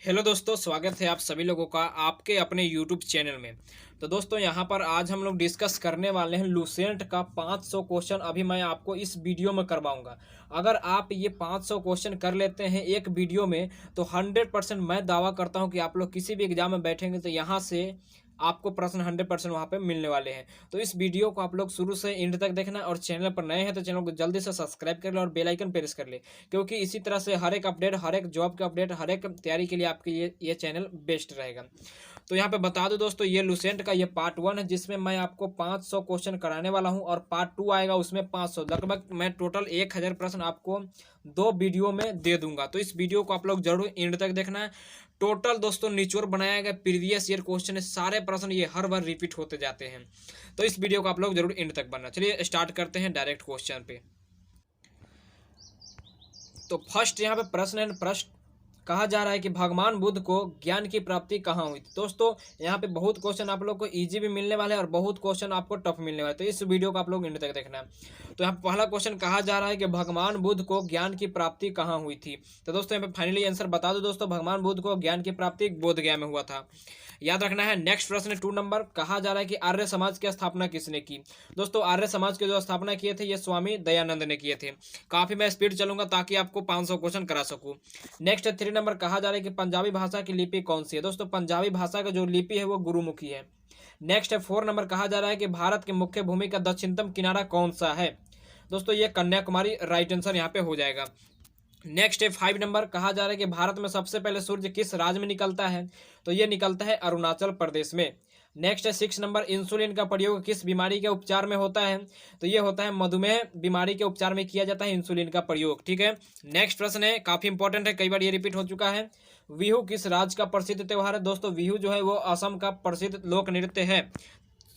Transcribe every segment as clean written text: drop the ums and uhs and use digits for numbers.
Hello दोस्तों, स्वागत है आप सभी लोगों का आपके अपने यूट्यूब चैनल में। तो दोस्तों यहाँ पर आज हम लोग डिस्कस करने वाले हैं लूसेंट का 500 क्वेश्चन। अभी मैं आपको इस वीडियो में करवाऊंगा। अगर आप ये 500 क्वेश्चन कर लेते हैं एक वीडियो में तो 100% मैं दावा करता हूँ कि आप लोग किसी भी एग्जाम में बैठेंगे तो यहाँ से आपको प्रश्न 100% वहाँ पे मिलने वाले हैं। तो इस वीडियो को आप लोग शुरू से एंड तक देखना और चैनल पर नए हैं तो चैनल को जल्दी से सब्सक्राइब कर ले और बेल आइकन प्रेस कर ले, क्योंकि इसी तरह से हर एक अपडेट, हर एक जॉब के अपडेट, हर एक तैयारी के लिए आपके ये चैनल बेस्ट रहेगा। तो यहाँ पे बता दूं दोस्तों, ये लूसेंट का ये पार्ट 1 है जिसमें मैं आपको 500 क्वेश्चन कराने वाला हूँ और पार्ट 2 आएगा उसमें 500, लगभग मैं टोटल 1000 प्रश्न आपको 2 वीडियो में दे दूंगा। तो इस वीडियो को आप लोग जरूर एंड तक देखना है। टोटल दोस्तों निचोड़ बनाया गया प्रीवियस ईयर क्वेश्चन है, सारे प्रश्न ये हर बार रिपीट होते जाते हैं। तो इस वीडियो को आप लोग जरूर एंड तक बनना। चलिए स्टार्ट करते हैं डायरेक्ट क्वेश्चन पे। तो फर्स्ट यहाँ पे प्रश्न है, प्रश्न कहा जा रहा है कि भगवान बुद्ध को ज्ञान की प्राप्ति कहाँ हुई थी। दोस्तों यहाँ पे बहुत क्वेश्चन आप लोग को इजी भी मिलने वाले हैं और बहुत क्वेश्चन आपको टफ मिलने वाले हैं, तो इस वीडियो को आप लोग एंड तक देखना है। तो यहाँ पहला क्वेश्चन कहा जा रहा है कि भगवान बुद्ध को ज्ञान की प्राप्ति कहाँ हुई थी। तो दोस्तों यहाँ पे फाइनली आंसर बता दो दोस्तों, भगवान बुद्ध को ज्ञान की प्राप्ति बोधगया में हुआ था, याद रखना है। नेक्स्ट प्रश्न 2 नंबर कहा जा रहा है कि आर्य समाज की स्थापना किसने की। दोस्तों आर्य समाज की जो स्थापना किए थे ये स्वामी दयानंद ने किए थे। काफी मैं स्पीड चलूंगा ताकि आपको 500 क्वेश्चन करा सकूं। नेक्स्ट 3 नंबर कहा जा रहा है कि पंजाबी भाषा की लिपि कौन सी है। दोस्तों पंजाबी भाषा का जो लिपि है वो गुरुमुखी है। नेक्स्ट 4 नंबर कहा जा रहा है कि भारत के मुख्य भूमि का दक्षिणतम किनारा कौन सा है। दोस्तों ये कन्याकुमारी राइट आंसर यहाँ पे हो जाएगा। नेक्स्ट 5 नंबर कहा जा रहा है कि भारत में सबसे पहले सूर्य किस राज्य में निकलता है। तो ये निकलता है अरुणाचल प्रदेश में। नेक्स्ट 6 नंबर इंसुलिन का प्रयोग किस बीमारी के उपचार में होता है। तो ये होता है मधुमेह बीमारी के उपचार में किया जाता है इंसुलिन का प्रयोग, ठीक है। नेक्स्ट प्रश्न है, काफी इंपॉर्टेंट है, कई बार ये रिपीट हो चुका है। बिहू किस राज्य का प्रसिद्ध त्योहार है। दोस्तों बिहू जो है वो असम का प्रसिद्ध लोक नृत्य है,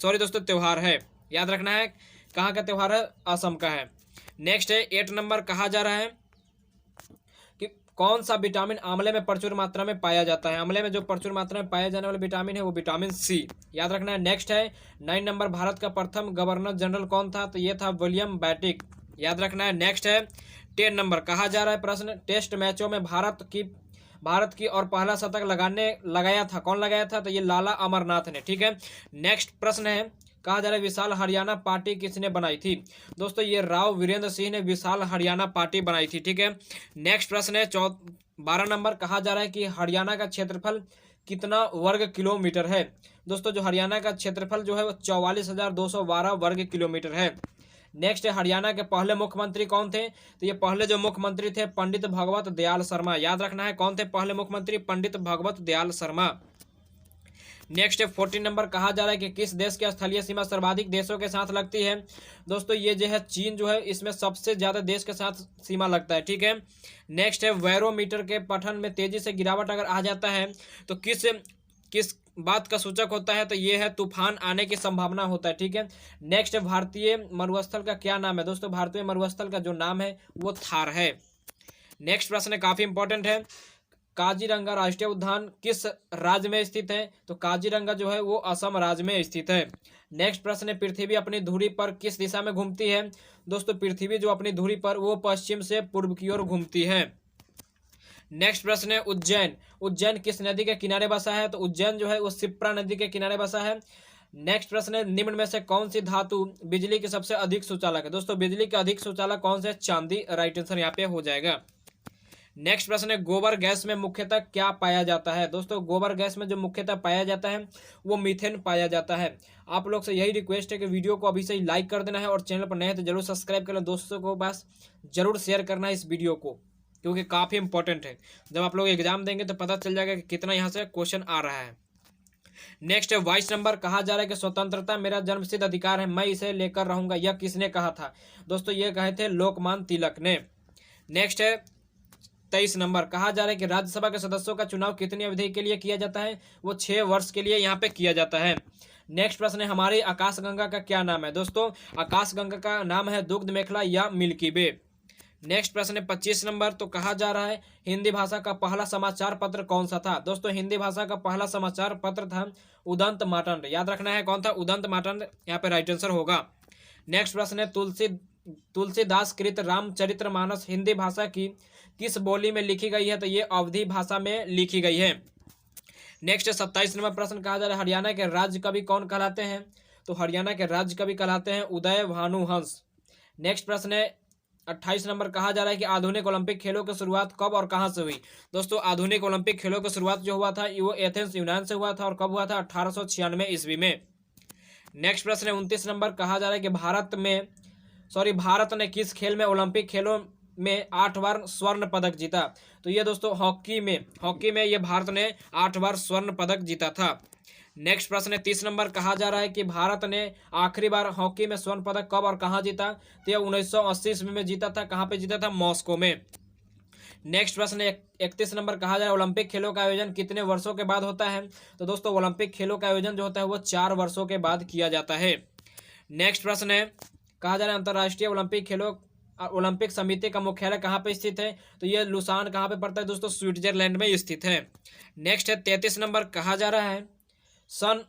सॉरी दोस्तों त्योहार है, याद रखना है। कहाँ का त्योहार है, असम का है। नेक्स्ट है 8 नंबर कहा जा रहा है कि कौन सा विटामिन आंवले में प्रचुर मात्रा में पाया जाता है। आंवले में जो प्रचुर मात्रा में पाया जाने वाला विटामिन है वो विटामिन सी, याद रखना है। नेक्स्ट है 9 नंबर भारत का प्रथम गवर्नर जनरल कौन था। तो ये था विलियम बेंटिक, याद रखना है। नेक्स्ट है 10 नंबर कहा जा रहा है प्रश्न, टेस्ट मैचों में भारत की और पहला शतक लगाया था, कौन लगाया था। तो ये लाला अमरनाथ ने, ठीक है। नेक्स्ट प्रश्न है, कहा जा रहा है विशाल हरियाणा पार्टी किसने बनाई थी। दोस्तों ये राव वीरेंद्र सिंह ने विशाल हरियाणा पार्टी बनाई थी, ठीक है। नेक्स्ट प्रश्न है 12 नंबर कहा जा रहा है कि हरियाणा का क्षेत्रफल कितना वर्ग किलोमीटर है। दोस्तों जो हरियाणा का क्षेत्रफल जो है वो 44,212 वर्ग किलोमीटर है। नेक्स्ट है हरियाणा के पहले मुख्यमंत्री कौन थे। तो ये पहले जो मुख्यमंत्री थे पंडित भगवत दयाल शर्मा, याद रखना है। कौन थे पहले मुख्यमंत्री, पंडित भगवत दयाल शर्मा। नेक्स्ट है 14 नंबर कहा जा रहा है कि किस देश की स्थलीय सीमा सर्वाधिक देशों के साथ लगती है। दोस्तों ये जो है चीन जो है इसमें सबसे ज्यादा देश के साथ सीमा लगता है, ठीक है। नेक्स्ट है बैरोमीटर के पठन में तेजी से गिरावट अगर आ जाता है तो किस बात का सूचक होता है। तो ये है तूफान आने की संभावना होता है, ठीक है। नेक्स्ट भारतीय मरुस्थल का क्या नाम है। दोस्तों भारतीय मरुस्थल का जो नाम है वो थार है। नेक्स्ट प्रश्न काफी इंपॉर्टेंट है, काजीरंगा राष्ट्रीय उद्यान किस राज्य में स्थित है। तो काजीरंगा जो है वो असम राज्य में स्थित है। नेक्स्ट प्रश्न है, पृथ्वी अपनी धुरी पर किस दिशा में घूमती है। दोस्तों पृथ्वी जो अपनी धुरी पर वो पश्चिम से पूर्व की ओर घूमती है। नेक्स्ट प्रश्न है उज्जैन किस नदी के किनारे बसा है। तो उज्जैन जो है वो शिप्रा नदी के किनारे बसा है। नेक्स्ट प्रश्न है, निम्न में से कौन सी धातु बिजली के सबसे अधिक सुचालक है। दोस्तों बिजली का अधिक सुचालक कौन सा है, चांदी, राइट आंसर यहाँ पे हो जाएगा। नेक्स्ट प्रश्न है, गोबर गैस में मुख्यतः क्या पाया जाता है। दोस्तों गोबर गैस में जो मुख्यतः पाया जाता है वो मीथेन पाया जाता है। आप लोग से यही रिक्वेस्ट है कि वीडियो को अभी से ही लाइक कर देना है और चैनल पर नए हैं तो जरूर सब्सक्राइब कर लें, दोस्तों को पास जरूर शेयर करना है इस वीडियो को, क्योंकि काफ़ी इंपॉर्टेंट है। जब आप लोग एग्जाम देंगे तो पता चल जाएगा कि कितना यहाँ से क्वेश्चन आ रहा है। नेक्स्ट 22 नंबर कहा जा रहा है कि स्वतंत्रता मेरा जन्मसिद्ध अधिकार है, मैं इसे लेकर रहूंगा, यह किसने कहा था। दोस्तों ये कहे थे लोकमान्य तिलक ने। नेक्स्ट है 23 नंबर कहा जा रहा है कि राज्यसभा के सदस्यों का चुनाव कितनी अवधि के लिए किया जाता है। वो 6 वर्ष के लिए यहाँ पे किया जाता है। नेक्स्ट प्रश्न है, हमारी आकाशगंगा का क्या नाम है। दोस्तों आकाशगंगा का नाम है दुग्ध मेखला या मिल्की वे। नेक्स्ट प्रश्न है 25 नंबर, तो कहा जा रहा है हिंदी भाषा का पहला समाचार पत्र कौन सा था। दोस्तों हिंदी भाषा का पहला समाचार पत्र था उदंत मार्तंड, याद रखना है कौन था, उदंत मार्तंड यहाँ पे राइट आंसर होगा। नेक्स्ट प्रश्न है तुलसीदास कृत रामचरितमानस हिंदी भाषा की किस बोली में लिखी गई है? तो ये अवधी भाषा में लिखी गई है। नेक्स्ट 27 नंबर प्रश्न कहा जा रहा है हरियाणा के राज्य कवि कौन कहलाते हैं? तो हरियाणा के राज्य कवि कहलाते हैं उदय भानुहंस। नेक्स्ट प्रश्न है 28 नंबर कहा जा रहा है कि आधुनिक ओलंपिक खेलों की शुरुआत कब और कहां से हुई? दोस्तों आधुनिक ओलंपिक खेलों की शुरुआत जो हुआ था वो एथेंस यूनान से हुआ था और कब हुआ था? 1896 ईस्वी में। नेक्स्ट प्रश्न है 29 नंबर कहा जा रहा है कि भारत ने किस खेल में ओलंपिक खेलों में 8 बार स्वर्ण पदक जीता? तो ये दोस्तों हॉकी में ये भारत ने 8 बार स्वर्ण पदक जीता था। नेक्स्ट प्रश्न है 30 नंबर कहा जा रहा है कि भारत ने आखिरी बार हॉकी में स्वर्ण पदक कब और कहां जीता? तो यह 1980 ईस्वी में जीता था। कहां पे जीता था? मॉस्को में। नेक्स्ट प्रश्न है 31 नंबर कहा जा रहा है ओलंपिक खेलों का आयोजन कितने वर्षों के बाद होता है? तो दोस्तों ओलंपिक खेलों का आयोजन जो होता है वो 4 वर्षों के बाद किया जाता है। नेक्स्ट प्रश्न है कहा जा रहा है अंतर्राष्ट्रीय ओलंपिक समिति का मुख्यालय कहाँ पे स्थित है? तो ये लुसान कहाँ पे पड़ता है दोस्तों? स्विट्जरलैंड में स्थित है। नेक्स्ट है 33 नंबर कहा जा रहा है सन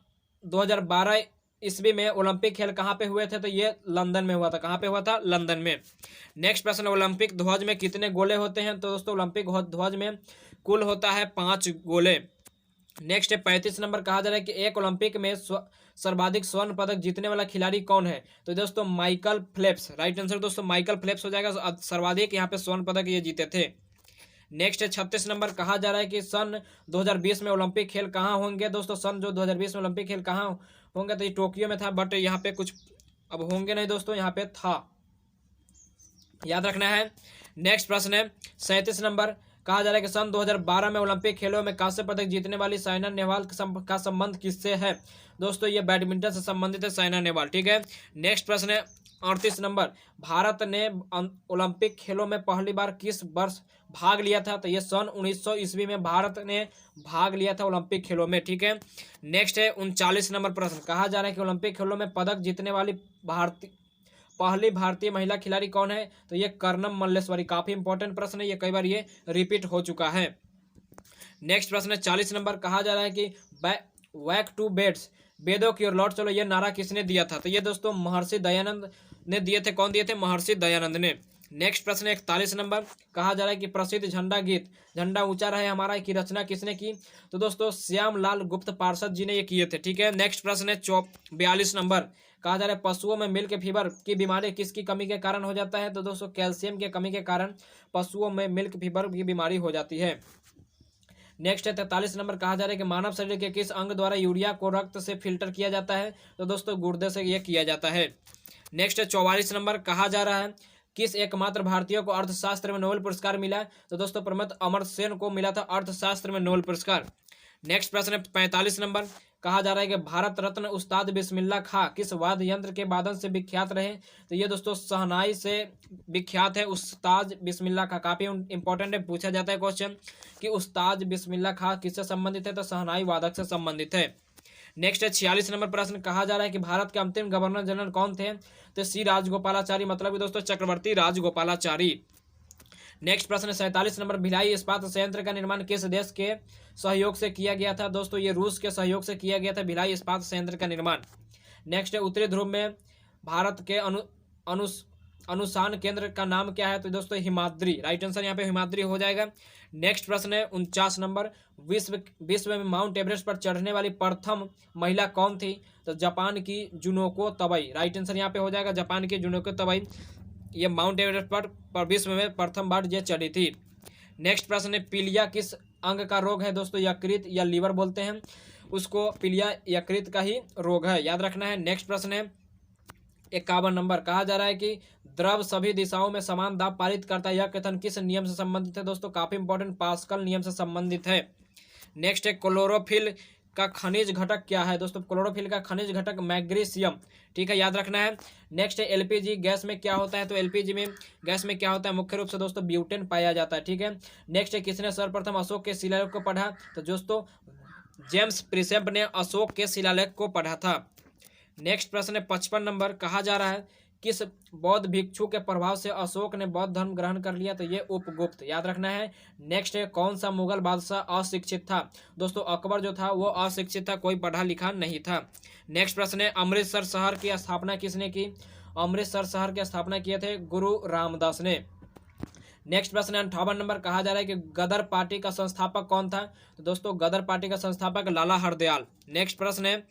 2012 ईस्वी में ओलंपिक खेल कहाँ पे हुए थे? तो ये लंदन में हुआ था। कहाँ पे हुआ था? लंदन में। नेक्स्ट प्रश्न ओलंपिक ध्वज में कितने गोले होते हैं? तो दोस्तों ओलंपिक ध्वज में कुल होता है 5 गोले। नेक्स्ट है 35 नंबर कहा जा रहा है कि एक ओलंपिक में सर्वाधिक स्वर्ण पदक जीतने वाला खिलाड़ी कौन है? तो दोस्तों माइकल फेल्प्स। राइट आंसर दोस्तों माइकल फेल्प्स हो जाएगा। सर्वाधिक यहाँ पे स्वर्ण पदक ये जीते थे। नेक्स्ट है 36 नंबर कहा जा रहा है कि सन 2020 में ओलंपिक खेल कहाँ होंगे? दोस्तों सन जो 2020 में ओलंपिक खेल कहाँ होंगे? तो ये टोक्यो में था, बट यहाँ पे कुछ अब होंगे नहीं दोस्तों, यहाँ पे था, याद रखना है। नेक्स्ट प्रश्न है 37 नंबर कहा जा रहा है कि सन 2012 में ओलंपिक खेलों में कांस्य पदक जीतने वाली साइना नेहवाल का संबंध किससे है? दोस्तों ये बैडमिंटन से संबंधित है, साइना नेहवाल। ठीक है। नेक्स्ट प्रश्न है 38 नंबर भारत ने ओलंपिक खेलों में पहली बार किस वर्ष भाग लिया था? तो ये सन 1900 ईस्वी में भारत ने भाग लिया था ओलंपिक खेलों में। ठीक है। नेक्स्ट है 39 नंबर प्रश्न कहा जा रहा है कि ओलंपिक खेलों में पदक जीतने वाली पहली भारतीय महिला खिलाड़ी कौन है? तो ये कर्णम मल्लेश्वरी। काफी इंपॉर्टेंट प्रश्न है, ये कई बार ये रिपीट हो चुका है। नेक्स्ट प्रश्न है 40 नंबर कहा जा रहा है कि बैक टू बेड्स, वेदों की ओर लौट चलो, ये नारा किसने दिया था? तो ये दोस्तों महर्षि दयानंद ने दिए थे। कौन दिए थे? महर्षि दयानंद ने। नेक्स्ट प्रश्न है 41 नंबर कहा जा रहा है कि प्रसिद्ध झंडा गीत झंडा ऊंचा रहे हमारा की रचना किसने की? तो दोस्तों श्यामलाल गुप्त पार्षद जी ने ये किए थे। ठीक है। नेक्स्ट प्रश्न है 42 नंबर कहा जा रहा है पशुओं में मिल्क फीवर की बीमारी किसकी कमी के कारण हो जाता है? तो दोस्तों कैल्शियम की कमी के कारण पशुओं में मिल्क फीवर की बीमारी हो जाती है। नेक्स्ट है 43 नंबर कहा जा रहा है कि मानव शरीर के किस अंग द्वारा यूरिया को रक्त से फिल्टर किया जाता है? तो दोस्तों गुर्दे से यह किया जाता है। नेक्स्ट है 44 नंबर कहा जा रहा है किस एकमात्र भारतीय को अर्थशास्त्र में नोबेल पुरस्कार मिला? तो दोस्तों प्रमोद अमर्त्य सेन को मिला था अर्थशास्त्र में नोबेल पुरस्कार। नेक्स्ट प्रश्न है 45 नंबर कहा जा रहा है कि भारत रत्न उस्ताद बिस्मिल्लाह खां किस वाद्य यंत्र के वादन से विख्यात रहे? तो ये दोस्तों शहनाई से विख्यात है उस्ताद बिस्मिल्लाह खां। काफी इंपॉर्टेंट है, पूछा जाता है क्वेश्चन कि उस्ताद बिस्मिल्लाह खां किससे संबंधित है? तो शहनाई वादक से संबंधित है। नेक्स्ट है 46 नंबर प्रश्न कहा जा रहा है कि भारत के अंतिम गवर्नर जनरल कौन थे? तो सी राजगोपालाचारी, मतलब दोस्तों चक्रवर्ती राजगोपालाचारी। नेक्स्ट प्रश्न 47 नंबर भिलाई इस्पात संयंत्र का निर्माण किस देश के सहयोग से किया गया था? दोस्तों ये रूस के सहयोग से किया गया था भिलाई इस्पात संयंत्र का निर्माण। नेक्स्ट है उत्तरी ध्रुव में भारत के अनुसंधान केंद्र का नाम क्या है? तो दोस्तों हिमाद्री। राइट आंसर यहाँ पे हिमाद्री हो जाएगा। नेक्स्ट प्रश्न है 49 नंबर विश्व में माउंट एवरेस्ट पर चढ़ने वाली प्रथम महिला कौन थी? तो जापान की जुनोको तबई। राइट आंसर यहाँ पे हो जाएगा जापान की जुनोको तबई। ये माउंट एवरेस्ट पर विश्व में प्रथम बार ये चढ़ी थी। नेक्स्ट प्रश्न है पीलिया किस अंग का रोग है? दोस्तों यकृत या लीवर बोलते हैं उसको, पीलिया यकृत का ही रोग है, याद रखना है। नेक्स्ट प्रश्न है 51 नंबर कहा जा रहा है कि द्रव सभी दिशाओं में समान दाब पारित करता है, यह कथन किस नियम से संबंधित है? दोस्तों काफी इंपॉर्टेंट, पास्कल नियम से संबंधित है। नेक्स्ट है क्लोरोफिल का खनिज घटक क्या है? दोस्तों क्लोरोफिल का खनिज घटक मैग्नीशियम। ठीक है, याद रखना है। नेक्स्ट है एलपीजी गैस में क्या होता है? तो एलपीजी में गैस में क्या होता है? मुख्य रूप से दोस्तों ब्यूटेन पाया जाता है। ठीक है। नेक्स्ट है किसने सर्वप्रथम अशोक के शिलालेख को पढ़ा? तो दोस्तों जेम्स प्रिसेप ने अशोक के शिलालेख को पढ़ा था। नेक्स्ट प्रश्न है 55 नंबर कहा जा रहा है किस बौद्ध भिक्षु के प्रभाव से अशोक ने बौद्ध धर्म ग्रहण कर लिया? तो ये उपगुप्त, याद रखना है। नेक्स्ट है कौन सा मुगल बादशाह अशिक्षित था? दोस्तों अकबर जो था वो अशिक्षित था, कोई पढ़ा लिखा नहीं था। नेक्स्ट प्रश्न है अमृतसर शहर की स्थापना किसने की? अमृतसर शहर की स्थापना किए थे गुरु रामदास ने। नेक्स्ट प्रश्न है 58 नंबर, कहा जा रहा है कि गदर पार्टी का संस्थापक कौन था? तो दोस्तों गदर पार्टी का संस्थापक लाला हरदयाल। नेक्स्ट प्रश्न है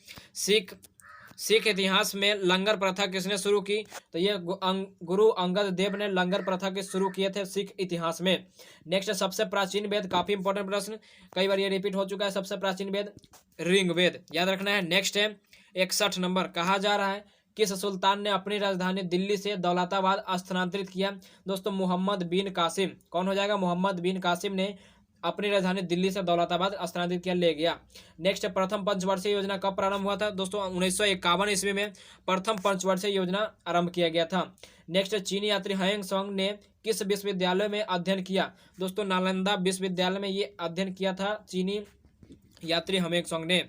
सिख इतिहास में लंगर प्रथा किसने शुरू की? तो ये गुरु अंगद देव ने लंगर प्रथा के शुरू किए थे सिख इतिहास में। नेक्स्ट है सबसे प्राचीन वेद, काफी इंपॉर्टेंट प्रश्न, कई बार ये रिपीट हो चुका है। सबसे प्राचीन वेद ऋग्वेद, याद रखना है। नेक्स्ट है 61 नंबर, कहा जा रहा है किस सुल्तान ने अपनी राजधानी दिल्ली से दौलताबाद स्थानांतरित किया? दोस्तों मोहम्मद बिन कासिम। कौन हो जाएगा? मोहम्मद बिन कासिम ने अपनी राजधानी दिल्ली से दौलताबाद स्थानांतरित किया, ले गया। नेक्स्ट प्रथम पंचवर्षीय योजना कब प्रारंभ हुआ था? दोस्तों 1951 ईस्वी में प्रथम पंचवर्षीय योजना आरंभ किया गया था। नेक्स्ट चीनी यात्री ह्वेंग सांग ने किस विश्वविद्यालय में अध्ययन किया? दोस्तों नालंदा विश्वविद्यालय में ये अध्ययन किया था चीनी यात्री ह्वेंग सांग ने।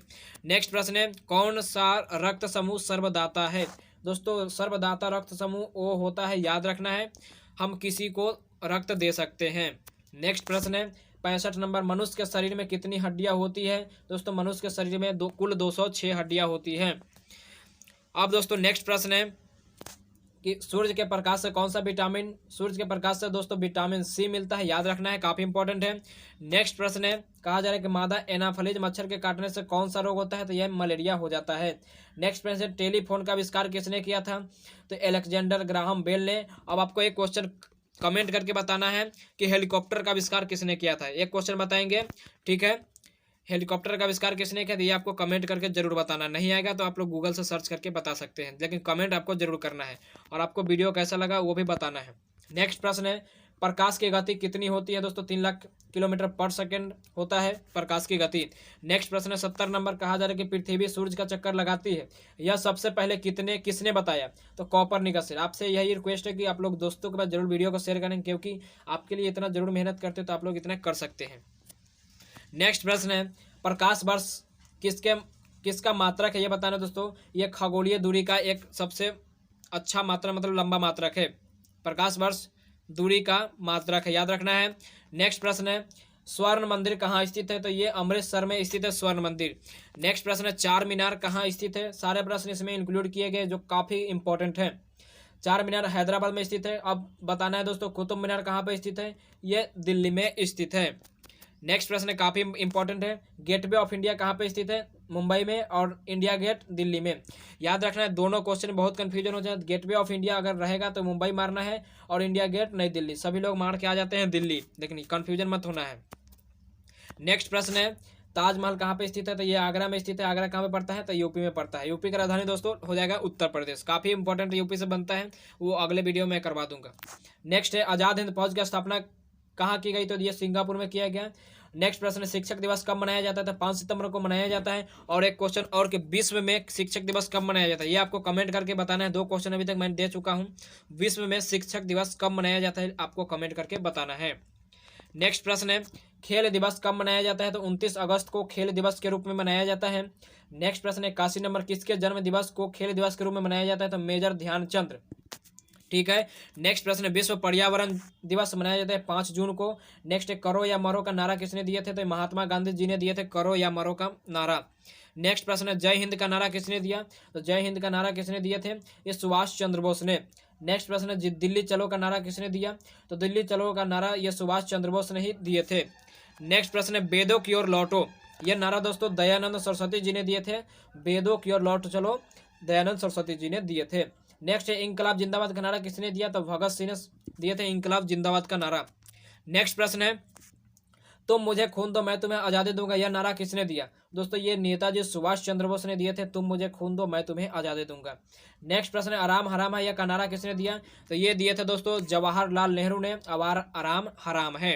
नेक्स्ट प्रश्न है कौन सा रक्त समूह सर्वदाता है? दोस्तों सर्वदाता रक्त समूह वो होता है, याद रखना है, हम किसी को रक्त दे सकते हैं। नेक्स्ट प्रश्न है 65 नंबर, मनुष्य के शरीर में कितनी हड्डियां होती है? दोस्तों मनुष्य के शरीर में कुल 206 हड्डियां होती हैं। अब दोस्तों नेक्स्ट प्रश्न है कि सूर्य के प्रकाश से कौन सा विटामिन, सूर्य के प्रकाश से दोस्तों विटामिन सी मिलता है, याद रखना है, काफी इंपॉर्टेंट है। नेक्स्ट प्रश्न है कहा जा रहा है कि मादा एनाफिलीज मच्छर के काटने से कौन सा रोग होता है? तो यह मलेरिया हो जाता है। नेक्स्ट प्रश्न है टेलीफोन का आविष्कार किसने किया था? तो अलेक्जेंडर ग्राहम बेल ने। अब आपको एक क्वेश्चन कमेंट करके बताना है कि हेलीकॉप्टर का आविष्कार किसने किया था, एक क्वेश्चन बताएंगे, ठीक है। हेलीकॉप्टर का आविष्कार किसने किया था ये आपको कमेंट करके जरूर बताना, नहीं आएगा तो आप लोग गूगल से सर्च करके बता सकते हैं, लेकिन कमेंट आपको जरूर करना है और आपको वीडियो कैसा लगा वो भी बताना है। नेक्स्ट प्रश्न है प्रकाश की गति कितनी होती है? दोस्तों 3 लाख किलोमीटर पर सेकंड होता है प्रकाश की गति। नेक्स्ट प्रश्न है 70 नंबर, कहा जा रहा है कि पृथ्वी सूर्य का चक्कर लगाती है, यह सबसे पहले किसने बताया? तो कॉपरनिकस ने। आपसे यही रिक्वेस्ट है कि आप लोग दोस्तों के पास जरूर वीडियो को शेयर करें, क्योंकि आपके लिए इतना जरूर मेहनत करते हो तो आप लोग इतना कर सकते हैं। नेक्स्ट प्रश्न है प्रकाश वर्ष किसका मात्रक है, ये बताना दोस्तों। ये खगोलीय दूरी का एक सबसे अच्छा मात्रा मतलब लंबा मात्रक है, प्रकाश वर्ष दूरी का मात्रक है, याद रखना है। नेक्स्ट प्रश्न है स्वर्ण मंदिर कहाँ स्थित है? तो ये अमृतसर में स्थित है स्वर्ण मंदिर। नेक्स्ट प्रश्न है चार मीनार कहाँ स्थित है? सारे प्रश्न इसमें इंक्लूड किए गए जो काफी इंपॉर्टेंट है। चार मीनार हैदराबाद में स्थित है। अब बताना है दोस्तों कुतुब मीनार कहाँ पर स्थित है? ये दिल्ली में स्थित है। नेक्स्ट प्रश्न काफी इंपॉर्टेंट है गेटवे ऑफ इंडिया कहाँ पे स्थित है? मुंबई में, और इंडिया गेट दिल्ली में। याद रखना है दोनों क्वेश्चन बहुत कंफ्यूजन हो जाए, गेटवे ऑफ इंडिया अगर रहेगा तो मुंबई मारना है और इंडिया गेट नई दिल्ली, सभी लोग मार के आ जाते हैं दिल्ली, लेकिन कंफ्यूजन मत होना है। नेक्स्ट प्रश्न है ताजमहल कहाँ पे स्थित है? तो ये आगरा में स्थित है। आगरा कहाँ पे पड़ता है? तो यूपी में पड़ता है। यूपी का राजधानी दोस्तों हो जाएगा उत्तर प्रदेश, काफी इंपॉर्टेंट यूपी से बनता है, वो अगले वीडियो में करवा दूंगा। नेक्स्ट है आजाद हिंद फौज की स्थापना कहाँ की गई? तो ये सिंगापुर में किया गया। नेक्स्ट प्रश्न शिक्षक दिवस कब मनाया जाता है? तो 5 सितंबर को मनाया जाता है। और एक क्वेश्चन और कि विश्व में शिक्षक दिवस कब मनाया जाता है, ये आपको कमेंट करके बताना है। 2 क्वेश्चन अभी तक मैंने दे चुका हूँ, विश्व में शिक्षक दिवस कब मनाया जाता है आपको कमेंट करके बताना है। नेक्स्ट प्रश्न है खेल दिवस कब मनाया जाता है? तो 29 अगस्त को खेल दिवस के रूप में मनाया जाता है। नेक्स्ट प्रश्न है 81 नंबर किसके जन्म दिवस को खेल दिवस के रूप में मनाया जाता है? तो मेजर ध्यानचंद, ठीक है। नेक्स्ट प्रश्न विश्व पर्यावरण दिवस मनाया जाता है 5 जून को। नेक्स्ट करो या मरो का नारा किसने दिए थे? तो महात्मा गांधी जी ने दिए थे करो या मरो का नारा। नेक्स्ट प्रश्न है जय हिंद का नारा किसने दिया? तो जय हिंद का नारा किसने दिए थे? ये सुभाष चंद्र बोस ने। नेक्स्ट प्रश्न है दिल्ली चलो का नारा किसने दिया? तो दिल्ली चलो का नारा ये सुभाष चंद्र बोस ने ही दिए थे। नेक्स्ट प्रश्न है वेदों की ओर लौटो, यह नारा दोस्तों दयानंद सरस्वती जी ने दिए थे। वेदों की ओर लौट चलो दयानंद सरस्वती जी ने दिए थे। नेक्स्ट है इंकलाब जिंदाबाद का नारा किसने दिया? तो भगत सिंह ने दिए थे इंकलाब जिंदाबाद का नारा। नेक्स्ट प्रश्न है तुम मुझे खून दो मैं तुम्हें आज़ादी दूंगा, यह नारा किसने दिया? दोस्तों ये नेताजी सुभाष चंद्र बोस ने दिए थे, तुम मुझे खून दो मैं तुम्हें आज़ादी दूंगा। नेक्स्ट प्रश्न है आराम हराम है, यह का नारा किसने दिया? तो ये दिए थे दोस्तों जवाहरलाल नेहरू ने, आराम हराम है।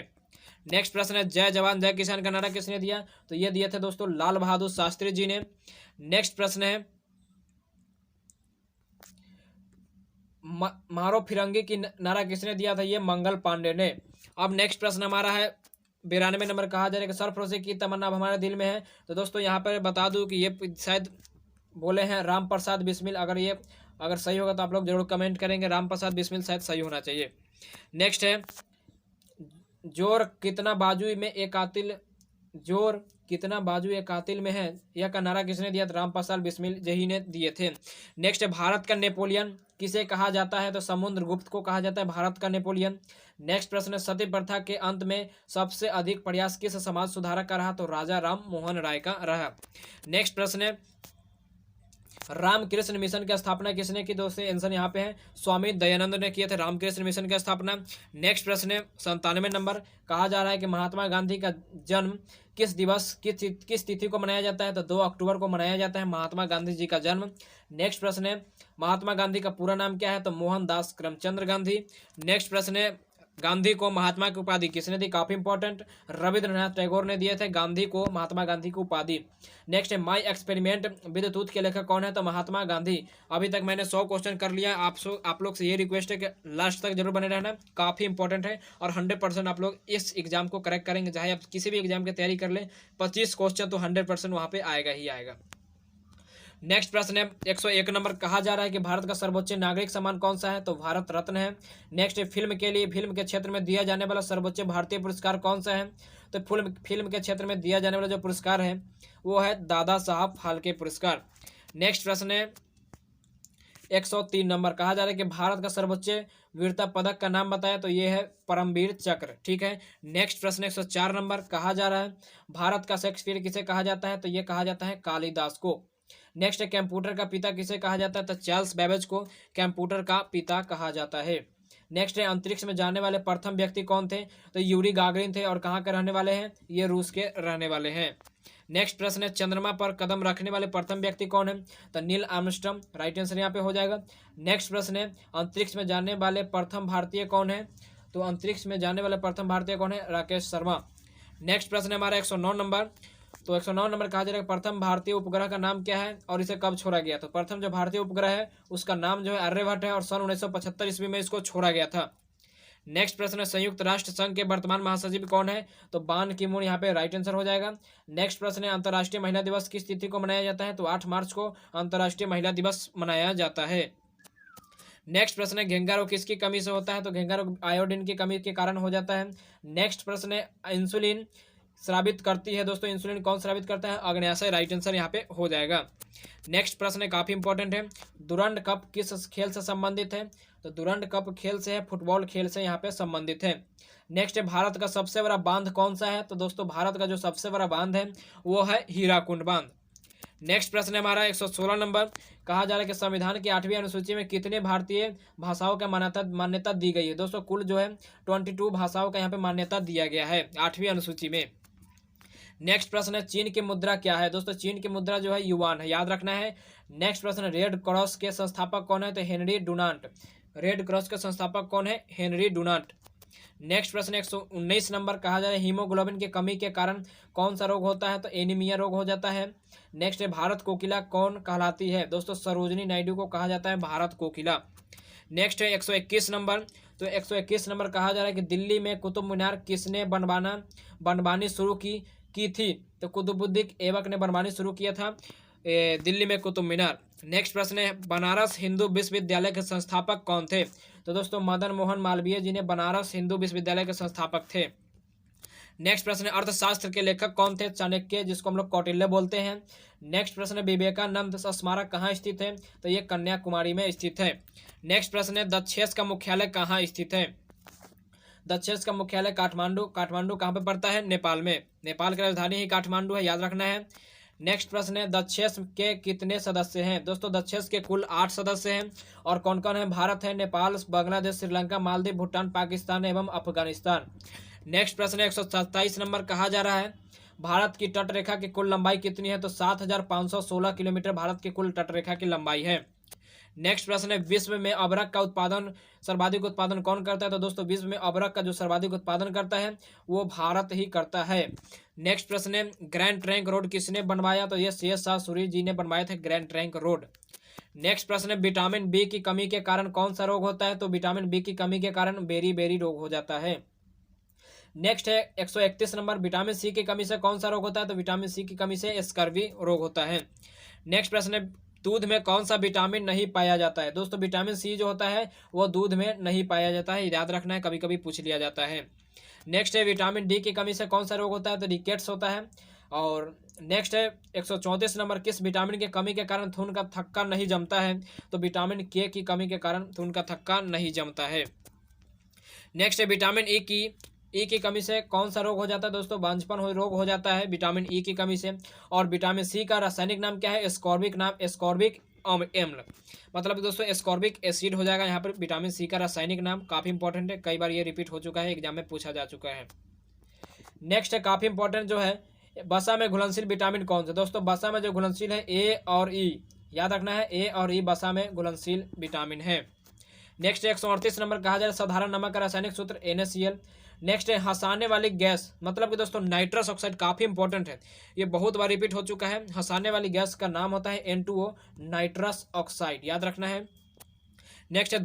नेक्स्ट प्रश्न है जय जवान जय किसान का नारा किसने दिया? तो ये दिए थे दोस्तों लाल बहादुर शास्त्री जी ने। नेक्स्ट प्रश्न है मारो फिरंगी की नारा किसने दिया था? ये मंगल पांडे ने। अब नेक्स्ट प्रश्न हमारा है 92 नंबर, कहा जा रहा है कि सरफरोशी की तमन्ना अब हमारे दिल में है। तो दोस्तों यहाँ पर बता दूं कि ये शायद बोले हैं राम प्रसाद बिस्मिल, अगर सही होगा तो आप लोग जरूर कमेंट करेंगे, राम प्रसाद बिस्मिल शायद सही होना चाहिए। नेक्स्ट है जोर कितना बाजू में एक कातिल में है, यह का नारा किसने दिया? राम प्रसाद बिस्मिल जी ने दिए थे। नेक्स्ट है भारत का नेपोलियन किसे कहा जाता है? तो समुद्रगुप्त को कहा जाता है, भारत का नेपोलियन। नेक्स्ट प्रश्न है, सती प्रथा के अंत में सबसे अधिक प्रयास किस समाज सुधारक का रहा? तो राजा राम मोहन राय का रहा। नेक्स्ट प्रश्न है, रामकृष्ण मिशन की स्थापना किसने की? दोस्तों आंसर यहाँ पे है स्वामी दयानंद ने किए थे रामकृष्ण मिशन की स्थापना। नेक्स्ट प्रश्न है 97 नंबर, कहा जा रहा है कि महात्मा गांधी का जन्म किस दिवस किस तिथि को मनाया जाता है? तो 2 अक्टूबर को मनाया जाता है महात्मा गांधी जी का जन्म। नेक्स्ट प्रश्न है, महात्मा गांधी का पूरा नाम क्या है? तो मोहनदास करमचंद गांधी। नेक्स्ट प्रश्न है, गांधी को महात्मा की उपाधि किसने दी? काफी इंपॉर्टेंट, रविंद्रनाथ टैगोर ने दिए थे गांधी को, महात्मा गांधी की उपाधि। नेक्स्ट है, माई एक्सपेरिमेंट विद्युत के लेखक कौन है? तो महात्मा गांधी। अभी तक मैंने 100 क्वेश्चन कर लिया। आप लोग से ये रिक्वेस्ट है कि लास्ट तक जरूर बने रहना, काफी इंपॉर्टेंट है और 100% आप लोग इस एग्जाम को करेक्ट करेंगे। चाहे आप किसी भी एग्जाम की तैयारी कर लें, 25 क्वेश्चन तो 100% वहां पे आएगा ही आएगा। नेक्स्ट प्रश्न है 101 नंबर, कहा जा रहा है कि भारत का सर्वोच्च नागरिक सम्मान कौन सा है? तो भारत रत्न है। नेक्स्ट है, फिल्म के क्षेत्र में दिया जाने वाला सर्वोच्च भारतीय पुरस्कार कौन सा है? तो फिल्म के क्षेत्र में दिया जाने वाला जो पुरस्कार है वो है दादा साहब फाल्के पुरस्कार। नेक्स्ट प्रश्न है 103 नंबर, कहा जा रहा है कि भारत का सर्वोच्च वीरता पदक का नाम बताया? तो ये है परमवीर चक्र। ठीक है। नेक्स्ट प्रश्न 104 नंबर, कहा जा रहा है भारत का शेक्सपियर किसे कहा जाता है? तो ये कहा जाता है कालिदास को। नेक्स्ट है, कंप्यूटर का पिता किसे कहा जाता है? तो चार्ल्स बेबेज को कंप्यूटर का पिता कहा जाता है। नेक्स्ट है, अंतरिक्ष में जाने वाले प्रथम व्यक्ति कौन थे? तो यूरी गागरिन थे और कहाँ के रहने वाले हैं? ये रूस के रहने वाले हैं। नेक्स्ट प्रश्न है, चंद्रमा पर कदम रखने वाले प्रथम व्यक्ति कौन है? तो नील आर्मस्ट्रांग, राइट आंसर यहाँ पे हो जाएगा। नेक्स्ट प्रश्न है, अंतरिक्ष में जाने वाले प्रथम भारतीय कौन है? तो अंतरिक्ष में जाने वाले प्रथम भारतीय कौन है? राकेश शर्मा। नेक्स्ट प्रश्न है हमारा 109 नंबर, तो 109 नंबर कहा जा रहा है प्रथम भारतीय उपग्रह का नाम क्या है और इसे कब छोड़ा गया? तो प्रथम जो भारतीय उपग्रह है उसका नाम जो है आर्यभट्ट है और सन 1975 ईस्वी में इसको छोड़ा गया था। नेक्स्ट प्रश्न है, संयुक्त राष्ट्र संघ के वर्तमान महासचिव कौन है? तो बान की मून यहाँ पे राइट आंसर हो जाएगा। नेक्स्ट प्रश्न है, अंतर्राष्ट्रीय महिला दिवस किस तिथि को मनाया जाता है? तो 8 मार्च को अंतर्राष्ट्रीय महिला दिवस मनाया जाता है। नेक्स्ट प्रश्न है, घेंगा रोग किसकी कमी से होता है? तो घेंगा रोग आयोडीन की कमी के कारण हो जाता है। नेक्स्ट प्रश्न है, इंसुलिन स्रावित करती है दोस्तों, इंसुलिन कौन स्रावित करता है? अग्न्याशय, राइट आंसर यहाँ पे हो जाएगा। नेक्स्ट प्रश्न है काफी इंपॉर्टेंट है, दुरंड कप किस खेल से संबंधित है? तो दुरंड कप खेल से है, फुटबॉल खेल से यहाँ पे संबंधित है। नेक्स्ट है, भारत का सबसे बड़ा बांध कौन सा है? तो दोस्तों भारत का जो सबसे बड़ा बांध है वो है हीराकुंड बांध। नेक्स्ट प्रश्न है हमारा 116 नंबर, कहा जा रहा है कि संविधान की 8वीं अनुसूची में कितने भारतीय भाषाओं का मान्यता दी गई है? दोस्तों कुल जो है 22 भाषाओं का यहाँ पे मान्यता दिया गया है 8वीं अनुसूची में। नेक्स्ट प्रश्न है, चीन की मुद्रा क्या है? दोस्तों चीन की मुद्रा जो है युआन है, याद रखना है। नेक्स्ट प्रश्न है, रेड क्रॉस के संस्थापक कौन है? तो हेनरी डुनांट। रेड क्रॉस के संस्थापक कौन है? Henry Dunant. नेक्स्ट प्रश्न 119 नंबर, कहा जा रहा है हीमोग्लोबिन की कमी के कारण कौन सा रोग होता है? तो एनीमिया रोग हो जाता है। नेक्स्ट है, भारत कोकिला कौन कहलाती है? दोस्तों सरोजिनी नायडू को कहा जाता है भारत कोकिला। नेक्स्ट है 121 नंबर, तो 121 नंबर कहा जा रहा है कि दिल्ली में कुतुब मीनार किसने बनवानी शुरू की थी? तो कुतुबुद्दीन ऐबक ने बनवानी शुरू किया था दिल्ली में कुतुब मीनार। नेक्स्ट प्रश्न है, बनारस हिंदू विश्वविद्यालय के संस्थापक कौन थे? तो दोस्तों मदन मोहन मालवीय जी ने बनारस हिंदू विश्वविद्यालय के संस्थापक थे। नेक्स्ट प्रश्न है, अर्थशास्त्र के लेखक कौन थे? चाणक्य, जिसको हम लोग कौटिल्य बोलते हैं। नेक्स्ट प्रश्न है, विवेकानंद स्मारक कहाँ स्थित है? तो ये कन्याकुमारी में स्थित है। नेक्स्ट प्रश्न है, दक्षेस का मुख्यालय कहाँ स्थित है? दक्षेस का मुख्यालय काठमांडू कहाँ पे पड़ता है? नेपाल में। नेपाल की राजधानी ही काठमांडू है, याद रखना है। नेक्स्ट प्रश्न है, दक्षेस के कितने सदस्य हैं? दोस्तों दक्षेस के कुल 8 सदस्य हैं और कौन कौन है? भारत है, नेपाल, बांग्लादेश, श्रीलंका, मालदीव, भूटान, पाकिस्तान एवं अफगानिस्तान। नेक्स्ट प्रश्न है 127 नंबर, कहा जा रहा है भारत की तट रेखा की कुल लंबाई कितनी है? तो 7516 किलोमीटर भारत की कुल तट रेखा की लंबाई है। नेक्स्ट प्रश्न है, विश्व में अबरक का सर्वाधिक उत्पादन कौन करता है? तो दोस्तों विश्व में अबरक का जो सर्वाधिक उत्पादन करता है वो भारत ही करता है। नेक्स्ट प्रश्न है, ग्रैंड ट्रंक रोड किसने बनवाया? तो ये शेर शाह सूरी जी ने बनवाए थे ग्रैंड ट्रंक रोड। नेक्स्ट प्रश्न है, विटामिन बी की कमी के कारण कौन सा रोग होता है? तो विटामिन बी की कमी के कारण बेरी रोग हो जाता है। नेक्स्ट है 131 नंबर, विटामिन सी की कमी से कौन सा रोग होता है? तो विटामिन सी की कमी से स्कर्वी रोग होता है। नेक्स्ट प्रश्न है, दूध में कौन सा विटामिन नहीं पाया जाता है? दोस्तों विटामिन सी जो होता है वो दूध में नहीं पाया जाता है, याद रखना है, कभी कभी पूछ लिया जाता है। नेक्स्ट है, विटामिन डी की कमी से कौन सा रोग होता है? तो रिकेट्स होता है। और नेक्स्ट है 134 नंबर, किस विटामिन की कमी के कारण खून का थक्का नहीं जमता है? तो विटामिन के की कमी के कारण खून का थक्का नहीं जमता है। नेक्स्ट है विटामिन ई की कमी से कौन सा रोग हो जाता है? दोस्तों बांझपन रोग हो जाता है विटामिन ई की कमी से। और विटामिन सी का रासायनिक नाम क्या है? एस्कॉर्बिक अम्ल, मतलब दोस्तों एस्कॉर्बिक एसिड हो जाएगा यहाँ पर विटामिन सी का रासायनिक नाम। काफी इंपॉर्टेंट है, कई बार ये रिपीट हो चुका है, एग्जाम में पूछा जा चुका है। नेक्स्ट है काफी इंपॉर्टेंट जो है, वसा में घुलनशील विटामिन कौन सा? दोस्तों वसा में जो घुलनशील है ए और ई, याद रखना है ए और ई वसा में घुलनशील विटामिन है। नेक्स्ट 138 नंबर, कहा जाए साधारण नमक का रासायनिक सूत्र NaCl। नेक्स्ट है हंसाने वाली गैस, मतलब कि दोस्तों नाइट्रस ऑक्साइड, काफी इंपॉर्टेंट है, ये बहुत बार रिपीट हो चुका है। हंसाने वाली गैस का नाम होता है N2O, नाइट्रस ऑक्साइड, याद रखना है। नेक्स्ट है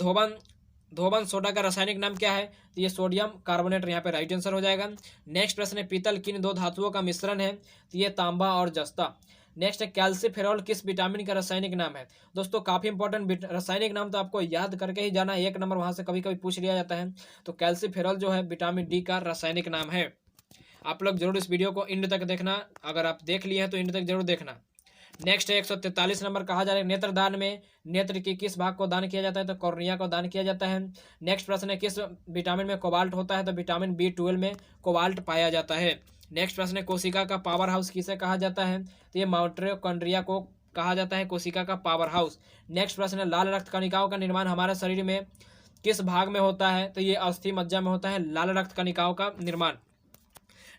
धोबन सोडा का रासायनिक नाम क्या है? तो ये सोडियम कार्बोनेट, यहाँ पे राइट आंसर हो जाएगा। नेक्स्ट प्रश्न है पीतल किन दो धातुओं का मिश्रण है? तो ये तांबा और जस्ता। नेक्स्ट है कैल्सीफेरॉल किस विटामिन का रासायनिक नाम है? दोस्तों काफी इंपॉर्टेंट रासायनिक नाम तो आपको याद करके ही जाना है, 1 नंबर वहां से कभी कभी पूछ लिया जाता है। तो कैल्सीफेरॉल जो है विटामिन डी का रासायनिक नाम है। आप लोग जरूर इस वीडियो को एंड तक देखना, अगर आप देख लिए हैं तो एंड तक जरूर देखना। नेक्स्ट है 143 नंबर, कहा जा रहा है नेत्रदान में नेत्र की किस भाग को दान किया जाता है? तो कॉर्निया को दान किया जाता है। नेक्स्ट प्रश्न है किस विटामिन में कोबाल्ट होता है? तो विटामिन B12 में कोबाल्ट पाया जाता है। नेक्स्ट प्रश्न है कोशिका का पावर हाउस किसे कहा जाता है? तो ये माइटोकॉन्ड्रिया को कहा जाता है कोशिका का पावर हाउस। नेक्स्ट प्रश्न है लाल रक्त कणिकाओं का निर्माण हमारे शरीर में किस भाग में होता है? तो ये अस्थि मज्जा में होता है लाल रक्त कणिकाओं का निर्माण।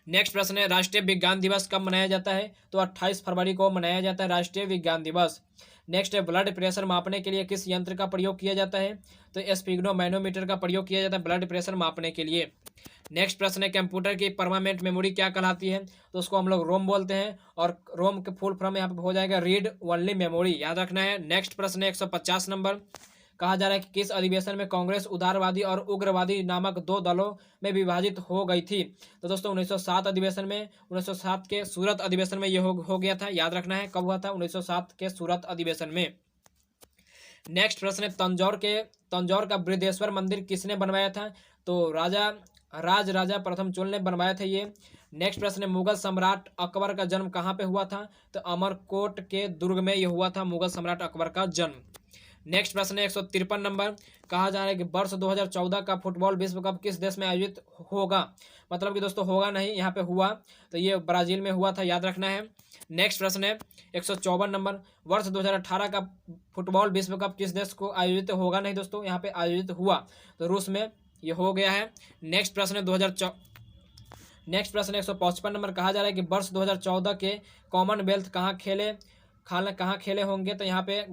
नेक्स्ट प्रश्न है राष्ट्रीय विज्ञान दिवस कब मनाया जाता है? तो 28 फरवरी को मनाया जाता है राष्ट्रीय विज्ञान दिवस। नेक्स्ट है ब्लड प्रेशर मापने के लिए किस यंत्र का प्रयोग किया जाता है? तो स्पिग्नोमैनोमीटर का प्रयोग किया जाता है ब्लड प्रेशर मापने के लिए। नेक्स्ट प्रश्न है कंप्यूटर की परमानेंट मेमोरी क्या कहलाती है? तो उसको हम लोग रोम बोलते हैं, और रोम के फुल फॉर्म यहाँ पे हो जाएगा रीड ओनली मेमोरी, याद रखना है। नेक्स्ट प्रश्न है 150 नंबर, कहा जा रहा है कि किस अधिवेशन में कांग्रेस उदारवादी और उग्रवादी नामक 2 दलों में विभाजित हो गई थी? तो दोस्तों 1907 अधिवेशन में, 1907 के सूरत अधिवेशन में ये हो गया था, याद रखना है कब हुआ था? 1907 के सूरत अधिवेशन में। नेक्स्ट प्रश्न है तंजौर का बृहदेश्वर मंदिर किसने बनवाया था? तो राजा प्रथम चोल ने बनवाया था ये। नेक्स्ट प्रश्न है मुगल सम्राट अकबर का जन्म कहाँ पे हुआ था? तो अमरकोट के दुर्ग में ये हुआ था मुगल सम्राट अकबर का जन्म। नेक्स्ट प्रश्न है 153 नंबर, कहा जा रहा है कि वर्ष 2014 का फुटबॉल विश्व कप किस देश में आयोजित होगा? मतलब कि दोस्तों होगा नहीं, यहाँ पे हुआ, तो ये ब्राजील में हुआ था, याद रखना है। नेक्स्ट प्रश्न है 154 नंबर, वर्ष 2018 का फुटबॉल विश्व कप किस देश को आयोजित होगा नहीं? दोस्तों यहाँ पे आयोजित हुआ, तो रूस में ये हो गया है। नेक्स्ट प्रश्न है 155 नंबर, कहा जा रहा है कि वर्ष 2014 के कॉमनवेल्थ कहाँ खेले होंगे? तो यहाँ पे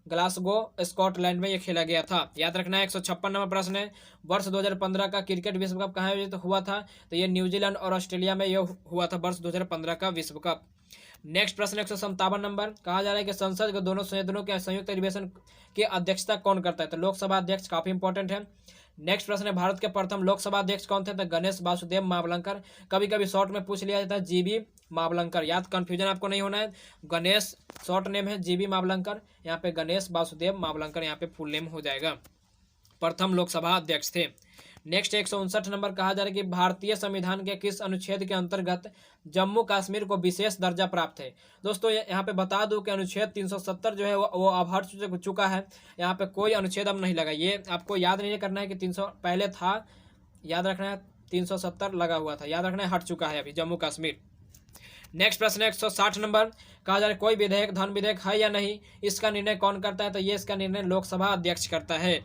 ग्लासगो स्कॉटलैंड में ये खेला गया था, याद रखना है। 156 नंबर प्रश्न है वर्ष 2015 का क्रिकेट विश्व कप कहाँ आयोजित हुआ था? तो ये न्यूजीलैंड और ऑस्ट्रेलिया में ये हुआ था वर्ष 2015 का विश्व कप। नेक्स्ट प्रश्न 157 नंबर, कहा जा रहा है कि संसद के दोनों सदनों के संयुक्त अधिवेशन की अध्यक्षता कौन करता है? तो लोकसभा अध्यक्ष, काफी इंपॉर्टेंट है। नेक्स्ट प्रश्न है भारत के प्रथम लोकसभा अध्यक्ष कौन थे? तो गणेश वासुदेव मावलंकर, कभी कभी शॉर्ट में पूछ लिया जाता है GB मावलंकर, याद कंफ्यूजन आपको नहीं होना है, गणेश शॉर्ट नेम है, GB मावलंकर, यहाँ पे गणेश वासुदेव मावलंकर यहाँ पे फुल नेम हो जाएगा, प्रथम लोकसभा अध्यक्ष थे। नेक्स्ट 159 नंबर, कहा जा रहा है कि भारतीय संविधान के किस अनुच्छेद के अंतर्गत जम्मू कश्मीर को विशेष दर्जा प्राप्त है? दोस्तों यहाँ पे बता दूं कि अनुच्छेद 370 जो है वो अब हट चुका है, यहाँ पे कोई अनुच्छेद अब नहीं लगा, ये आपको याद नहीं करना है कि 300 पहले था, याद रखना है 370 लगा हुआ था, याद रखना है हट चुका है अभी जम्मू कश्मीर। नेक्स्ट प्रश्न 160 नंबर, कहा जा रहा है कोई विधेयक धन विधेयक है या नहीं, इसका निर्णय कौन करता है? तो ये इसका निर्णय लोकसभा अध्यक्ष करता है।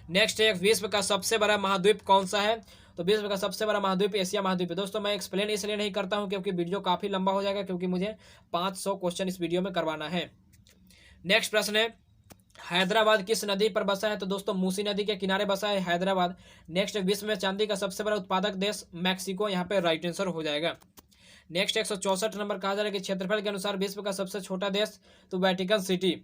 नेक्स्ट है विश्व का सबसे बड़ा महाद्वीप कौन सा है? तो विश्व का सबसे बड़ा महाद्वीप एशिया महाद्वीप है। दोस्तों मैं एक्सप्लेन इसलिए नहीं करता हूं क्योंकि वीडियो काफी लंबा हो जाएगा, क्योंकि मुझे 500 क्वेश्चन इस वीडियो में करवाना है। नेक्स्ट प्रश्न है हैदराबाद किस नदी पर बसा है? तो दोस्तों मूसी नदी के किनारे बसा है हैदराबाद। नेक्स्ट विश्व में चांदी का सबसे बड़ा उत्पादक देश मैक्सिको, यहाँ पे राइट आंसर हो जाएगा। नेक्स्ट 164 नंबर, कहा जा रहा है कि क्षेत्रफल के अनुसार विश्व का सबसे छोटा देश? तो वेटिकन सिटी।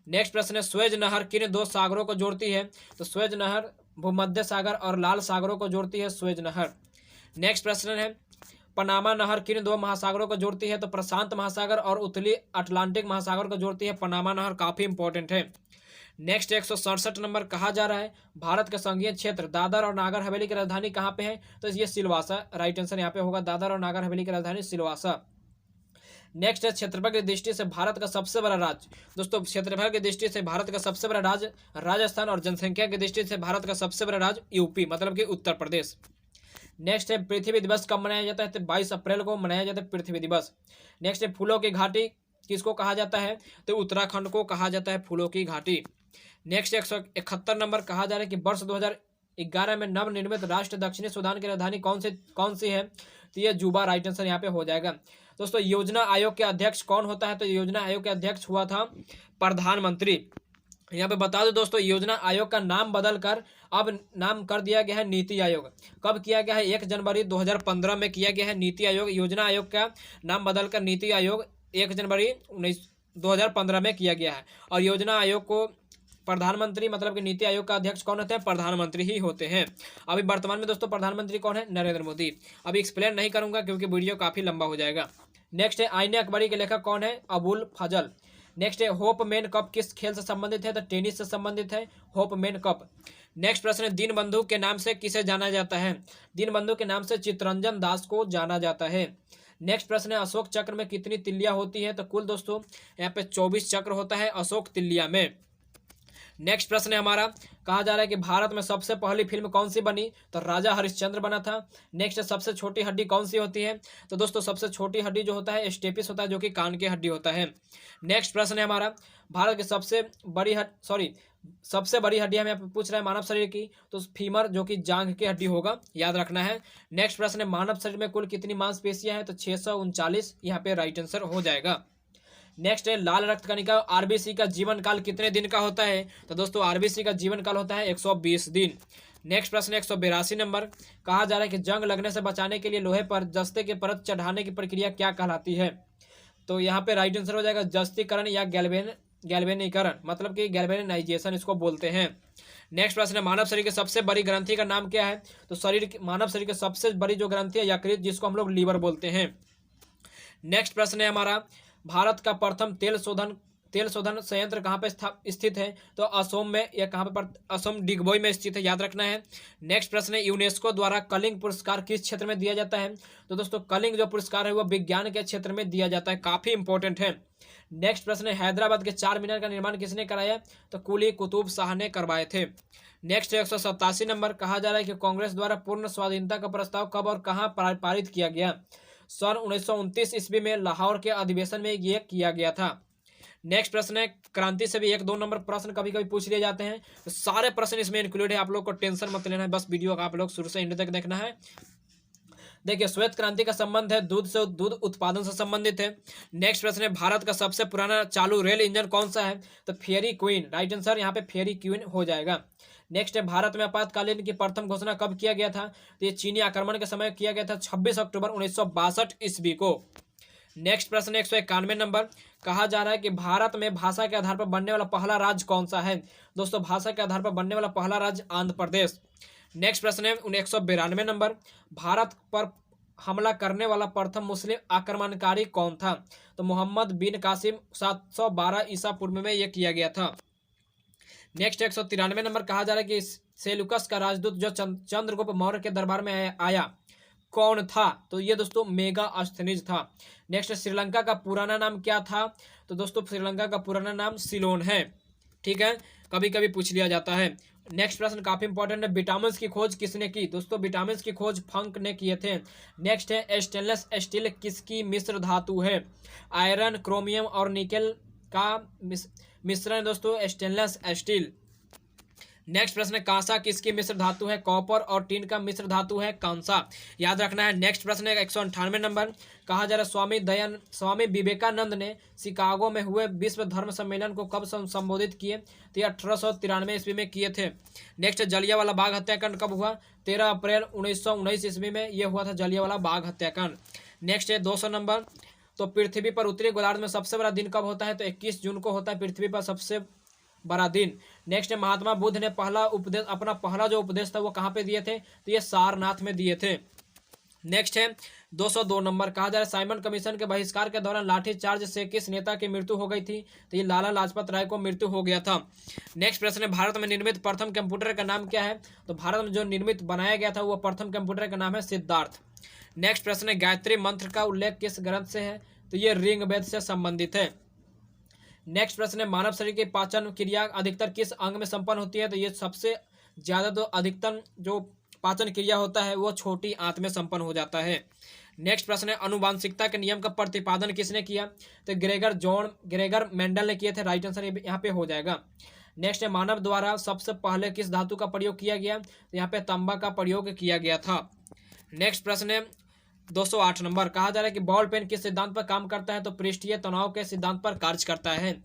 नेक्स्ट प्रश्न है स्वेज नहर किन 2 सागरों को जोड़ती है? तो स्वेज नहर भूमध्य सागर और लाल सागरों को जोड़ती है स्वेज नहर। नेक्स्ट प्रश्न है पनामा नहर किन 2 महासागरों को जोड़ती है? तो प्रशांत महासागर और उत्तरी अटलांटिक महासागर को जोड़ती है पनामा नहर, काफी इंपॉर्टेंट है। नेक्स्ट 167 नंबर, कहा जा रहा है भारत के संघीय क्षेत्र दादर और नागर हवेली की राजधानी कहाँ पे है? तो ये सिलवासा, राइट आंसर यहाँ पे होगा, दादर और नागर हवेली की राजधानी सिलवासा। नेक्स्ट है क्षेत्रफल की दृष्टि से भारत का सबसे बड़ा राज्य। दोस्तों क्षेत्रफल की दृष्टि से भारत का सबसे बड़ा राज्य राजस्थान और जनसंख्या की दृष्टि से भारत का सबसे बड़ा राज्य यूपी मतलब कि उत्तर प्रदेश। नेक्स्ट है पृथ्वी दिवस कब मनाया जाता है, तो 22 अप्रैल को मनाया जाता है पृथ्वी दिवस। नेक्स्ट है फूलों की घाटी किसको कहा जाता है, तो उत्तराखंड को कहा जाता है फूलों की घाटी। नेक्स्ट 171 नंबर कहा जा रहा है कि वर्ष 2011 में नवनिर्मित राष्ट्र दक्षिणी सूडान की राजधानी कौन सी है, तो ये जुबा। राइट आंसर यहाँ पे हो जाएगा। दोस्तों योजना आयोग के अध्यक्ष कौन होता है, तो योजना आयोग के अध्यक्ष हुआ था प्रधानमंत्री। यहाँ पे बता दो दोस्तों योजना आयोग का नाम बदल कर अब नाम कर दिया गया है नीति आयोग। कब किया गया है, 1 जनवरी 2015 में किया गया है नीति आयोग। योजना आयोग का नाम बदलकर नीति आयोग 1 जनवरी 2015 में किया गया है। और योजना आयोग को प्रधानमंत्री मतलब कि नीति आयोग का अध्यक्ष कौन होते हैं, प्रधानमंत्री ही होते हैं। अभी वर्तमान में दोस्तों प्रधानमंत्री कौन है, नरेंद्र मोदी। अभी एक्सप्लेन नहीं करूंगा क्योंकि वीडियो काफी लंबा हो जाएगा। नेक्स्ट है आईने अकबरी के लेखक कौन है, अबुल फजल। नेक्स्ट है होप मैन कप किस खेल से संबंधित है, तो टेनिस से संबंधित है होप मैन कप। नेक्स्ट प्रश्न है दीनबंधु के नाम से किसे जाना जाता है, दीनबंधु के नाम से चित्तरंजन दास को जाना जाता है। नेक्स्ट प्रश्न है अशोक चक्र में कितनी तिल्लियां होती है, तो कुल दोस्तों यहाँ पे 24 चक्र होता है अशोक तिल्लिया में। नेक्स्ट प्रश्न है हमारा कहा जा रहा है कि भारत में सबसे पहली फिल्म कौन सी बनी, तो राजा हरिश्चंद्र बना था। नेक्स्ट सबसे छोटी हड्डी कौन सी होती है, तो दोस्तों सबसे छोटी हड्डी जो होता है स्टेपिस होता है जो कि कान की हड्डी होता है। नेक्स्ट प्रश्न है हमारा भारत की सबसे बड़ी हड्डी हमें यहाँ पे पूछ रहा है मानव शरीर की, तो फीमर जो कि जांघ की हड्डी होगा, याद रखना है। नेक्स्ट प्रश्न है मानव शरीर में कुल कितनी मांसपेशियां हैं, तो 639 यहाँ पे राइट आंसर हो जाएगा। नेक्स्ट है लाल रक्त कणिका आरबीसी का जीवन काल कितने दिन का होता है, तो दोस्तों आरबीसी का जीवन काल होता है 120 दिन। नेक्स्ट प्रश्न 182 नंबर कहा जा रहा है कि जंग लगने से बचाने के लिए लोहे पर जस्ते की परत चढ़ाने की प्रक्रिया क्या कहलाती है, तो यहाँ पे राइट आंसर हो जाएगा जस्तीकरण या गैल्वेनीकरण मतलब कि गैल्वेनाइजेशन इसको बोलते हैं। नेक्स्ट प्रश्न है मानव शरीर की सबसे बड़ी ग्रंथि का नाम क्या है, तो मानव शरीर की सबसे बड़ी जो ग्रंथि है यकृत जिसको हम लोग लीवर बोलते हैं। नेक्स्ट प्रश्न है हमारा भारत का प्रथम तेल शोधन संयंत्र कहाँ पे स्थित है, तो असम में, या कहाँ पे असम डिगबोई में स्थित है, याद रखना है। नेक्स्ट प्रश्न है यूनेस्को द्वारा कलिंग पुरस्कार किस क्षेत्र में दिया जाता है, तो दोस्तों कलिंग जो पुरस्कार है वो विज्ञान के क्षेत्र में दिया जाता है, काफी इंपॉर्टेंट है। नेक्स्ट प्रश्न है हैदराबाद के 4 मीनार का निर्माण किसने कराया, तो कुली कुतुब शाह ने करवाए थे। नेक्स्ट 187 नंबर कहा जा रहा है कि कांग्रेस द्वारा पूर्ण स्वाधीनता का प्रस्ताव कब और कहाँ पारित किया गया, सन 1929 ईस्वी में लाहौर के अधिवेशन में ये किया गया था। नेक्स्ट प्रश्न है क्रांति से भी 1-2 नंबर प्रश्न कभी कभी पूछ लिए जाते हैं, तो सारे प्रश्न इसमें इंक्लूड है, आप लोग को टेंशन मत लेना है, बस वीडियो का आप लोग शुरू से एंड तक देखना है। देखिए श्वेत क्रांति का संबंध है दूध उत्पादन से संबंधित है। नेक्स्ट प्रश्न है भारत का सबसे पुराना चालू रेल इंजन कौन सा है, तो फेरी क्वीन। राइट आंसर यहाँ पे फेरी क्वीन हो जाएगा। नेक्स्ट है भारत में आपातकालीन की प्रथम घोषणा कब किया गया था, तो ये चीनी आक्रमण के समय किया गया था 26 अक्टूबर 1962 ईस्वी को। नेक्स्ट प्रश्न 191 नंबर कहा जा रहा है कि भारत में भाषा के आधार पर बनने वाला पहला राज्य कौन सा है, दोस्तों भाषा के आधार पर बनने वाला पहला राज्य आंध्र प्रदेश। नेक्स्ट प्रश्न है 192 नंबर भारत पर हमला करने वाला प्रथम मुस्लिम आक्रमणकारी कौन था, तो मोहम्मद बिन कासिम 712 ईसा पूर्व में यह किया गया था। नेक्स्ट 193 नंबर कहा जा रहा है कि सेलुकस का राजदूत जो चंद्रगुप्त मौर्य के दरबार में आया कौन था, तो ये दोस्तों मेगास्थनीज था। नेक्स्ट श्रीलंका का पुराना नाम क्या था, तो दोस्तों श्रीलंका का पुराना नाम सिलोन है, ठीक है, कभी कभी पूछ लिया जाता है। नेक्स्ट प्रश्न काफी इंपॉर्टेंट है विटामिन की खोज किसने की, दोस्तों विटामिन की खोज फंक ने किए थे। नेक्स्ट है स्टेनलेस स्टील किसकी मिश्र धातु है, आयरन क्रोमियम और निकेल का मिश्रण दोस्तों स्टेनलेस स्टील। नेक्स्ट प्रश्न कांसा किसकी मिश्र धातु है, कॉपर और टीन का मिश्र धातु है कांसा, याद रखना है। नेक्स्ट प्रश्न है 198 नंबर कहा जा रहा है स्वामी विवेकानंद ने शिकागो में हुए विश्व धर्म सम्मेलन को कब संबोधित किए, तो 1893 ईस्वी में किए थे। नेक्स्ट जलियांवाला बाग हत्याकांड कब हुआ, 13 अप्रैल 1919 ईस्वी में यह हुआ था जलियांवाला बाग हत्याकांड। नेक्स्ट है 200 नंबर तो पृथ्वी पर उत्तरी गोलार्ध में सबसे बड़ा दिन कब होता है, तो 21 जून को होता है पृथ्वी पर सबसे बड़ा दिन। नेक्स्ट महात्मा बुद्ध ने अपना पहला जो उपदेश था वो कहाँ पे दिए थे, तो ये सारनाथ में दिए थे। नेक्स्ट है 202 नंबर कहा जा रहा है साइमन कमीशन के बहिष्कार के दौरान लाठीचार्ज से किस नेता की मृत्यु हो गई थी, तो ये लाला लाजपत राय को मृत्यु हो गया था। नेक्स्ट प्रश्न है भारत में निर्मित प्रथम कंप्यूटर का नाम क्या है, तो भारत में जो निर्मित बनाया गया था वो प्रथम कंप्यूटर का नाम है सिद्धार्थ। नेक्स्ट प्रश्न है गायत्री मंत्र का उल्लेख किस ग्रंथ से है, तो ये रिंग वेद से संबंधित है। नेक्स्ट प्रश्न है मानव शरीर की पाचन क्रिया अधिकतर किस अंग में संपन्न होती है? तो ये सबसे ज्यादा तो अधिकतम जो पाचन क्रिया होता है वो छोटी आंत में संपन्न हो जाता है। नेक्स्ट प्रश्न है अनुवांशिकता के नियम का प्रतिपादन किसने किया? तो ग्रेगर मेंडल ने किए थे। राइट आंसर यहाँ पे हो जाएगा। नेक्स्ट है मानव द्वारा सबसे पहले किस धातु का प्रयोग किया गया? तो यहाँ पे तांबा का प्रयोग किया गया था। नेक्स्ट प्रश्न है 208 नंबर, कहा जा रहा है कि बॉल पेन किस सिद्धांत पर काम करता है? तो पृष्ठीय तनाव के सिद्धांत पर कार्य करता है।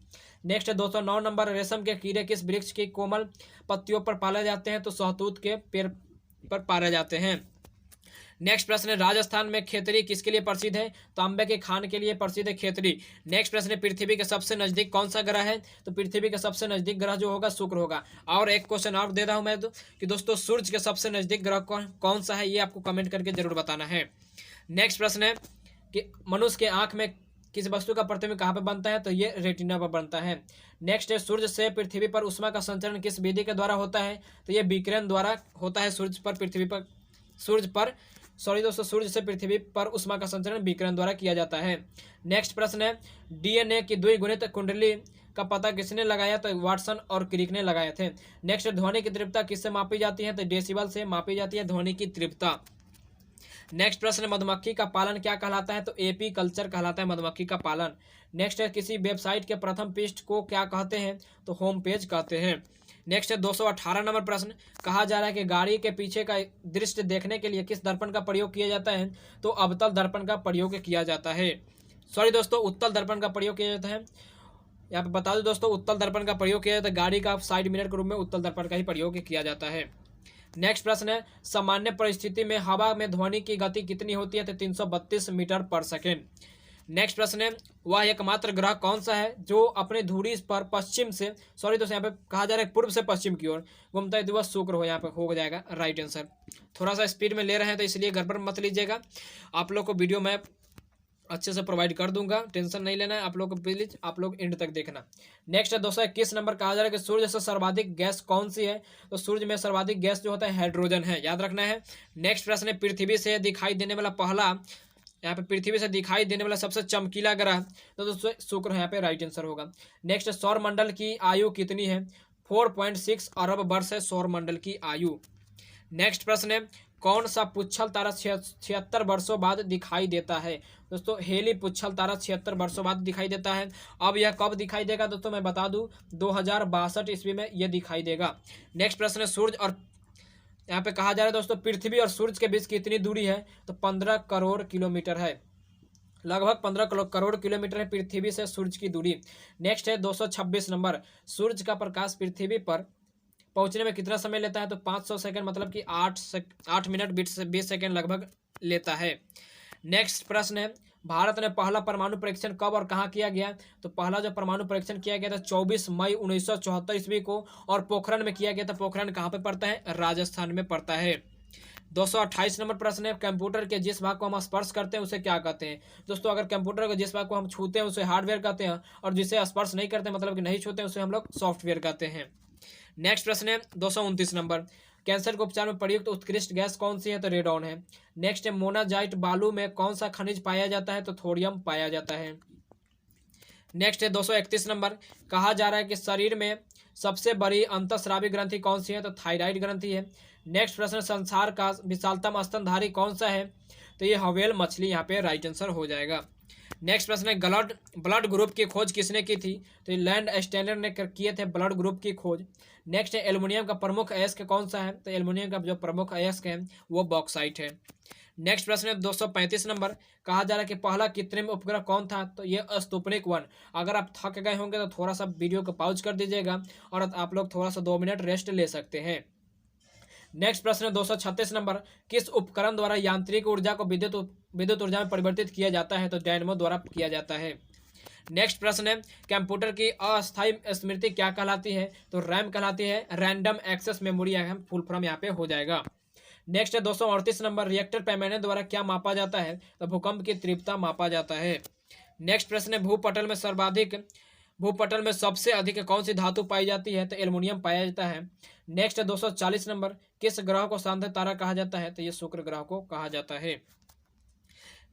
नेक्स्ट है 209 नंबर, रेशम के कीड़े किस वृक्ष की कोमल पत्तियों पर पाले जाते हैं? तो शहतूत के पेड़ पर पाले जाते हैं। नेक्स्ट प्रश्न है राजस्थान में खेतरी किसके लिए प्रसिद्ध है? तांबे के खान के लिए प्रसिद्ध है खेतरी। नेक्स्ट प्रश्न है पृथ्वी के सबसे नजदीक कौन सा ग्रह है? तो पृथ्वी के सबसे नजदीक ग्रह जो होगा शुक्र होगा। और एक क्वेश्चन और दे रहा हूं मैं कि दोस्तों सूर्य के सबसे नजदीक ग्रह कौन सा है? ये आपको कमेंट करके जरूर बताना है। नेक्स्ट प्रश्न है कि मनुष्य के आंख में किस वस्तु का प्रतिबिंब कहाँ पे बनता है? तो ये रेटिना पर बनता है। नेक्स्ट है सूर्य से पृथ्वी पर उष्मा का संचरण किस विधि के द्वारा होता है? तो ये विकिरण द्वारा होता है। सूर्य से पृथ्वी पर उष्मा का संचरण विकिरण द्वारा किया जाता है। नेक्स्ट प्रश्न है डीएनए की द्विगुणित कुंडली का पता किसने लगाया? तो वाटसन और क्रिक ने लगाए थे। नेक्स्ट ध्वनि की तीव्रता किससे मापी जाती है? तो डेसिबल से मापी जाती है ध्वनि की तीव्रता। नेक्स्ट प्रश्न मधुमक्खी का पालन क्या कहलाता है? तो एपी कल्चर कहलाता है मधुमक्खी का पालन। नेक्स्ट है किसी वेबसाइट के प्रथम पृष्ठ को क्या कहते हैं? तो होम पेज कहते हैं। नेक्स्ट है 218 नंबर प्रश्न, कहा जा रहा है कि गाड़ी के पीछे का दृश्य देखने के लिए किस दर्पण का प्रयोग किया जाता है? तो अवतल दर्पण का प्रयोग किया जाता है। सॉरी दोस्तों, उत्तल दर्पण का प्रयोग किया जाता है। यहाँ पे बता दो दोस्तों, उत्तल दर्पण का प्रयोग किया जाता है। गाड़ी का साइड मिरर के रूप में उत्तल दर्पण का ही प्रयोग किया जाता है। नेक्स्ट प्रश्न है सामान्य परिस्थिति में हवा में ध्वनि की गति कितनी होती है? तो 332 मीटर पर सेकेंड। नेक्स्ट प्रश्न है वह एकमात्र ग्रह कौन सा है जो अपने धुरी पर पश्चिम से यहाँ पे कहा जा रहा है पूर्व से पश्चिम की ओर घूमता है? तो वह शुक्र हो, यहाँ पे हो जाएगा राइट आंसर। थोड़ा सा स्पीड में ले रहे हैं तो इसलिए गड़बड़ मत लीजिएगा। आप लोग को वीडियो मैं अच्छे से प्रोवाइड कर दूंगा, टेंशन नहीं लेना है आप लोग को। प्लीज आप लोग एंड तक देखना। नेक्स्ट है 221 नंबर, कहा जा रहा है कि सूर्य से सर्वाधिक गैस कौन सी है? तो सूर्य में सर्वाधिक गैस जो होता है हाइड्रोजन है, याद रखना है। नेक्स्ट प्रश्न है पृथ्वी से दिखाई देने वाला पहला, यहाँ पे पृथ्वी से दिखाई देने वाला सबसे चमकीला ग्रह, तो दोस्तों शुक्र यहाँ पे राइट आंसर होगा। नेक्स्ट सौर मंडल की आयु कितनी है? 4.6 अरब वर्ष है सौर मंडल की आयु। नेक्स्ट प्रश्न है कौन सा पुच्छल तारा 76 वर्षों बाद दिखाई देता है? दोस्तों हेली पुच्छल तारा 76 वर्षों बाद दिखाई देता है। अब यह कब दिखाई देगा दोस्तों मैं बता दूं, 2062 ईस्वी में यह दिखाई देगा। नेक्स्ट प्रश्न है सूर्य और यहाँ पे कहा जा रहा है दोस्तों पृथ्वी और सूर्य के बीच कितनी दूरी है? तो 15 करोड़ किलोमीटर है, लगभग 15 करोड़ किलोमीटर है पृथ्वी से सूर्य की दूरी। नेक्स्ट है 226 नंबर, सूर्य का प्रकाश पृथ्वी पर पहुंचने में कितना समय लेता है? तो 500 सेकंड, मतलब कि 8 मिनट 20 सेकंड लगभग लेता है। नेक्स्ट प्रश्न है भारत ने पहला परमाणु परीक्षण कब और कहाँ किया गया? तो पहला जो परमाणु परीक्षण किया गया था 24 मई 1974 ईस्वी को, और पोखरण में किया गया था। पोखरण कहाँ पे पड़ता है? राजस्थान में पड़ता है। 228 नंबर प्रश्न है कंप्यूटर के जिस भाग को हम स्पर्श करते हैं उसे क्या कहते हैं? दोस्तों अगर कंप्यूटर के जिस भाग को हम छूते हैं उसे हार्डवेयर कहते हैं, और जिसे स्पर्श नहीं करते मतलब कि नहीं छूते हैं उसे हम लोग सॉफ्टवेयर कहते हैं। नेक्स्ट प्रश्न है 229 नंबर, कैंसर के उपचार में प्रयुक्त उत्कृष्ट गैस कौन सी है? तो रेडॉन है। नेक्स्ट है मोनाजाइट बालू में कौन सा खनिज पाया जाता है? तो थोरियम पाया जाता है। नेक्स्ट है 231 नंबर, कहा जा रहा है कि शरीर में सबसे बड़ी अंतःस्रावी ग्रंथि कौन सी है? तो थायराइड ग्रंथि है। नेक्स्ट प्रश्न संसार का विशालतम स्तनधारी कौन सा है? तो ये हवेल मछली यहाँ पे राइट आंसर हो जाएगा। नेक्स्ट प्रश्न है ब्लड ग्रुप की खोज किसने की थी? तो ये लैंड स्टैंडर्ड ने किए थे ब्लड ग्रुप की खोज। नेक्स्ट है एल्युमिनियम का प्रमुख अयस्क कौन सा है? तो एल्युमिनियम का जो प्रमुख अयस्क है वो बॉक्साइट है। नेक्स्ट प्रश्न है 235 नंबर, कहा जा रहा है कि पहला कृत्रिम उपग्रह कौन था? तो ये स्पुतनिक 1। अगर आप थक गए होंगे तो थोड़ा सा वीडियो को पॉज कर दीजिएगा और आप लोग थोड़ा सा 2 मिनट रेस्ट ले सकते हैं। नेक्स्ट प्रश्न है 236 नंबर, किस उपकरण द्वारा यांत्रिक ऊर्जा को विद्युत ऊर्जा में परिवर्तित किया जाता है? तो डायनेमो द्वारा किया जाता है। नेक्स्ट प्रश्न है कंप्यूटर की अस्थायी स्मृति क्या कहलाती है? तो रैम कहलाती है, random access memory full form यहाँ पे हो जाएगा। नेक्स्ट है 238 नंबर, रिएक्टर पैमाने द्वारा क्या मापा जाता है? तो भूकंप की तीव्रता मापा जाता है। नेक्स्ट प्रश्न है भूपटल में सबसे अधिक कौन सी धातु पाई जाती है? तो एल्युमिनियम पाया जाता है। नेक्स्ट है 240 नंबर, किस ग्रह को शांत तारा कहा जाता है? तो ये शुक्र ग्रह को कहा जाता है।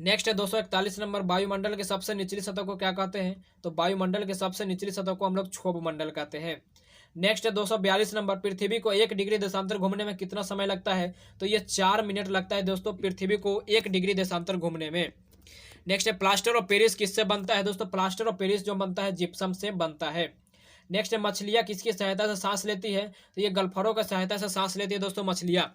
नेक्स्ट है 241 नंबर, वायुमंडल के सबसे निचली सतह को क्या कहते हैं? तो वायुमंडल के सबसे निचली सतह को हम लोग क्षोभ मंडल कहते हैं। नेक्स्ट है 242 नंबर, पृथ्वी को 1 डिग्री देशांतर घूमने में कितना समय लगता है? तो ये 4 मिनट लगता है दोस्तों पृथ्वी को 1 डिग्री देशांतर घूमने में। नेक्स्ट है प्लास्टर ऑफ पेरिस किससे बनता है? दोस्तों प्लास्टर ऑफ पेरिस जो बनता है जिप्सम से बनता है। नेक्स्ट है मछलियाँ किसकी सहायता से सांस लेती है? तो ये गल्फरों की सहायता से सांस लेती है दोस्तों मछलियाँ।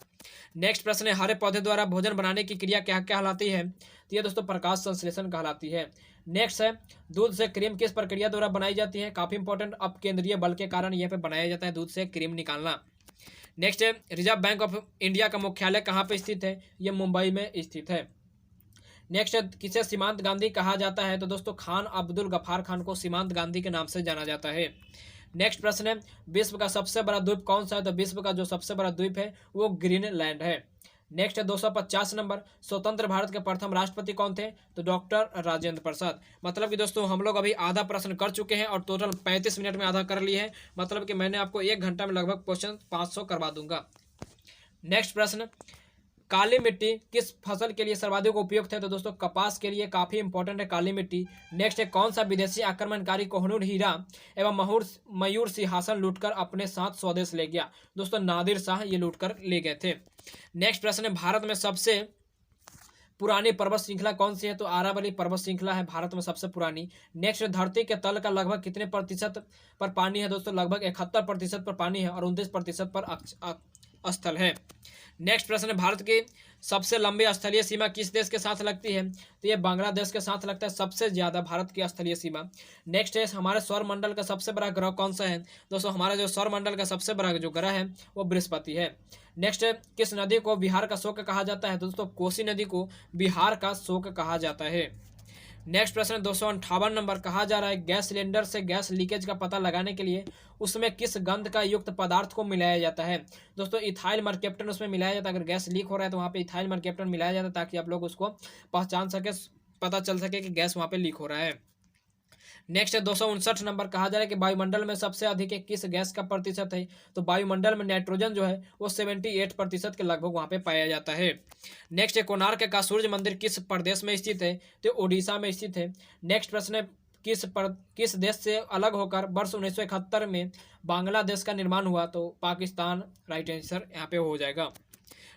नेक्स्ट प्रश्न है हरे पौधे द्वारा भोजन बनाने की क्रिया क्या कहलाती है? तो ये दोस्तों प्रकाश संश्लेषण कहलाती है। नेक्स्ट है दूध से क्रीम किस प्रक्रिया द्वारा बनाई जाती है? काफी इंपॉर्टेंट, अपकेंद्रीय बल के कारण यह पे बनाया जाता है दूध से क्रीम निकालना। नेक्स्ट है रिजर्व बैंक ऑफ इंडिया का मुख्यालय कहाँ पे स्थित है? ये मुंबई में स्थित है। नेक्स्ट है किसे सीमांत गांधी कहा जाता है? तो दोस्तों खान अब्दुल गफार खान को सीमांत गांधी के नाम से जाना जाता है। नेक्स्ट प्रश्न है विश्व का सबसे बड़ा द्वीप कौन सा है? तो विश्व का जो सबसे बड़ा द्वीप है वो ग्रीनलैंड है। नेक्स्ट है 250 नंबर, स्वतंत्र भारत के प्रथम राष्ट्रपति कौन थे? तो डॉक्टर राजेंद्र प्रसाद। मतलब कि दोस्तों हम लोग अभी आधा प्रश्न कर चुके हैं और टोटल 35 मिनट में आधा कर लिए हैं। मतलब कि मैंने आपको 1 घंटा में लगभग क्वेश्चन 500 करवा दूंगा। नेक्स्ट प्रश्न, काली मिट्टी किस फसल के लिए सर्वाधिक उपयुक्त है? तो दोस्तों कपास के लिए काफी इंपॉर्टेंट है काली मिट्टी। नेक्स्ट है कौन सा विदेशी आक्रमणकारी कोहिनूर हीरा एवं मयूर सिंहासन लूटकर अपने साथ स्वदेश ले गया? दोस्तों नादिर शाह ये लूटकर ले गए थे। नेक्स्ट प्रश्न है भारत में सबसे पुरानी पर्वत श्रृंखला कौन सी है? तो आरावली पर्वत श्रृंखला है भारत में सबसे पुरानी। नेक्स्ट धरती के तल का लगभग कितने प्रतिशत पर पानी है? दोस्तों लगभग 71% पर पानी है और 29% पर स्थल है। नेक्स्ट प्रश्न है भारत की सबसे लंबी स्थलीय सीमा किस देश के साथ लगती है? तो ये बांग्लादेश के साथ लगता है सबसे ज्यादा भारत की स्थलीय सीमा। नेक्स्ट है हमारे सौर मंडल का सबसे बड़ा ग्रह कौन सा है? दोस्तों हमारा जो सौर मंडल का सबसे बड़ा जो ग्रह है वो बृहस्पति है। नेक्स्ट है किस नदी को बिहार का शोक कहा जाता है? दोस्तों कोसी नदी को बिहार का शोक कहा जाता है। नेक्स्ट प्रश्न 258 नंबर, कहा जा रहा है गैस सिलेंडर से गैस लीकेज का पता लगाने के लिए उसमें किस गंध का युक्त पदार्थ को मिलाया जाता है? दोस्तों इथाइल मरकैप्टन उसमें मिलाया जाता है। अगर गैस लीक हो रहा है तो वहाँ पे इथाइल मरकैप्टन मिलाया जाता है ताकि आप लोग उसको पहचान सके, पता चल सके कि गैस वहाँ पे लीक हो रहा है। नेक्स्ट है 259 नंबर, कहा जा रहा है कि वायुमंडल में सबसे अधिक किस गैस का प्रतिशत है? तो वायुमंडल में नाइट्रोजन जो है वो 78% के लगभग वहाँ पे पाया जाता है। नेक्स्ट है कोणार्क का सूर्य मंदिर किस प्रदेश में स्थित है? तो ओडिशा में स्थित है। नेक्स्ट प्रश्न है किस देश से अलग होकर वर्ष 1971 में बांग्लादेश का निर्माण हुआ? तो पाकिस्तान राइट आंसर यहाँ पे हो जाएगा।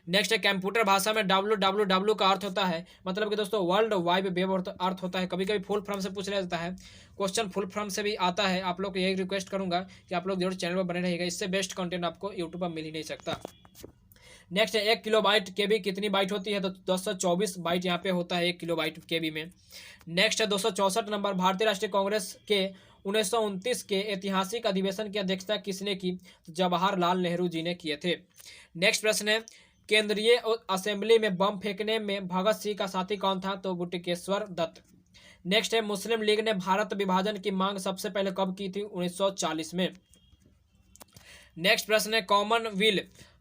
नेक्स्ट है कंप्यूटर भाषा में www का अर्थ होता है, मतलब कि दोस्तों वर्ल्ड वाइड वेब अर्थ होता है। कभी कभी फुल फॉर्म से पूछ लिया जाता है, क्वेश्चन फुल फॉर्म से भी आता है। आप लोग को यही रिक्वेस्ट करूंगा कि आप लोग जरूर चैनल पर बने रहिएगा, इससे बेस्ट कंटेंट आपको यूट्यूब पर मिल ही नहीं सकता। नेक्स्ट है 1 किलोबाइट केबी कितनी बाइट होती है? तो 224 बाइट यहाँ पे होता है 1 किलोबाइट केबी में। नेक्स्ट है 264 नंबर, भारतीय राष्ट्रीय कांग्रेस के 1929 के ऐतिहासिक अधिवेशन की अध्यक्षता किसने की? तो जवाहरलाल नेहरू जी ने किए थे। नेक्स्ट प्रश्न है केंद्रीय असेंबली में बम फेंकने में भगत सिंह का साथी कौन था? तो बुटकेश्वर दत्त। नेक्स्ट है मुस्लिम लीग ने भारत विभाजन की मांग सबसे पहले कब की थी? 1940 में। नेक्स्ट प्रश्न है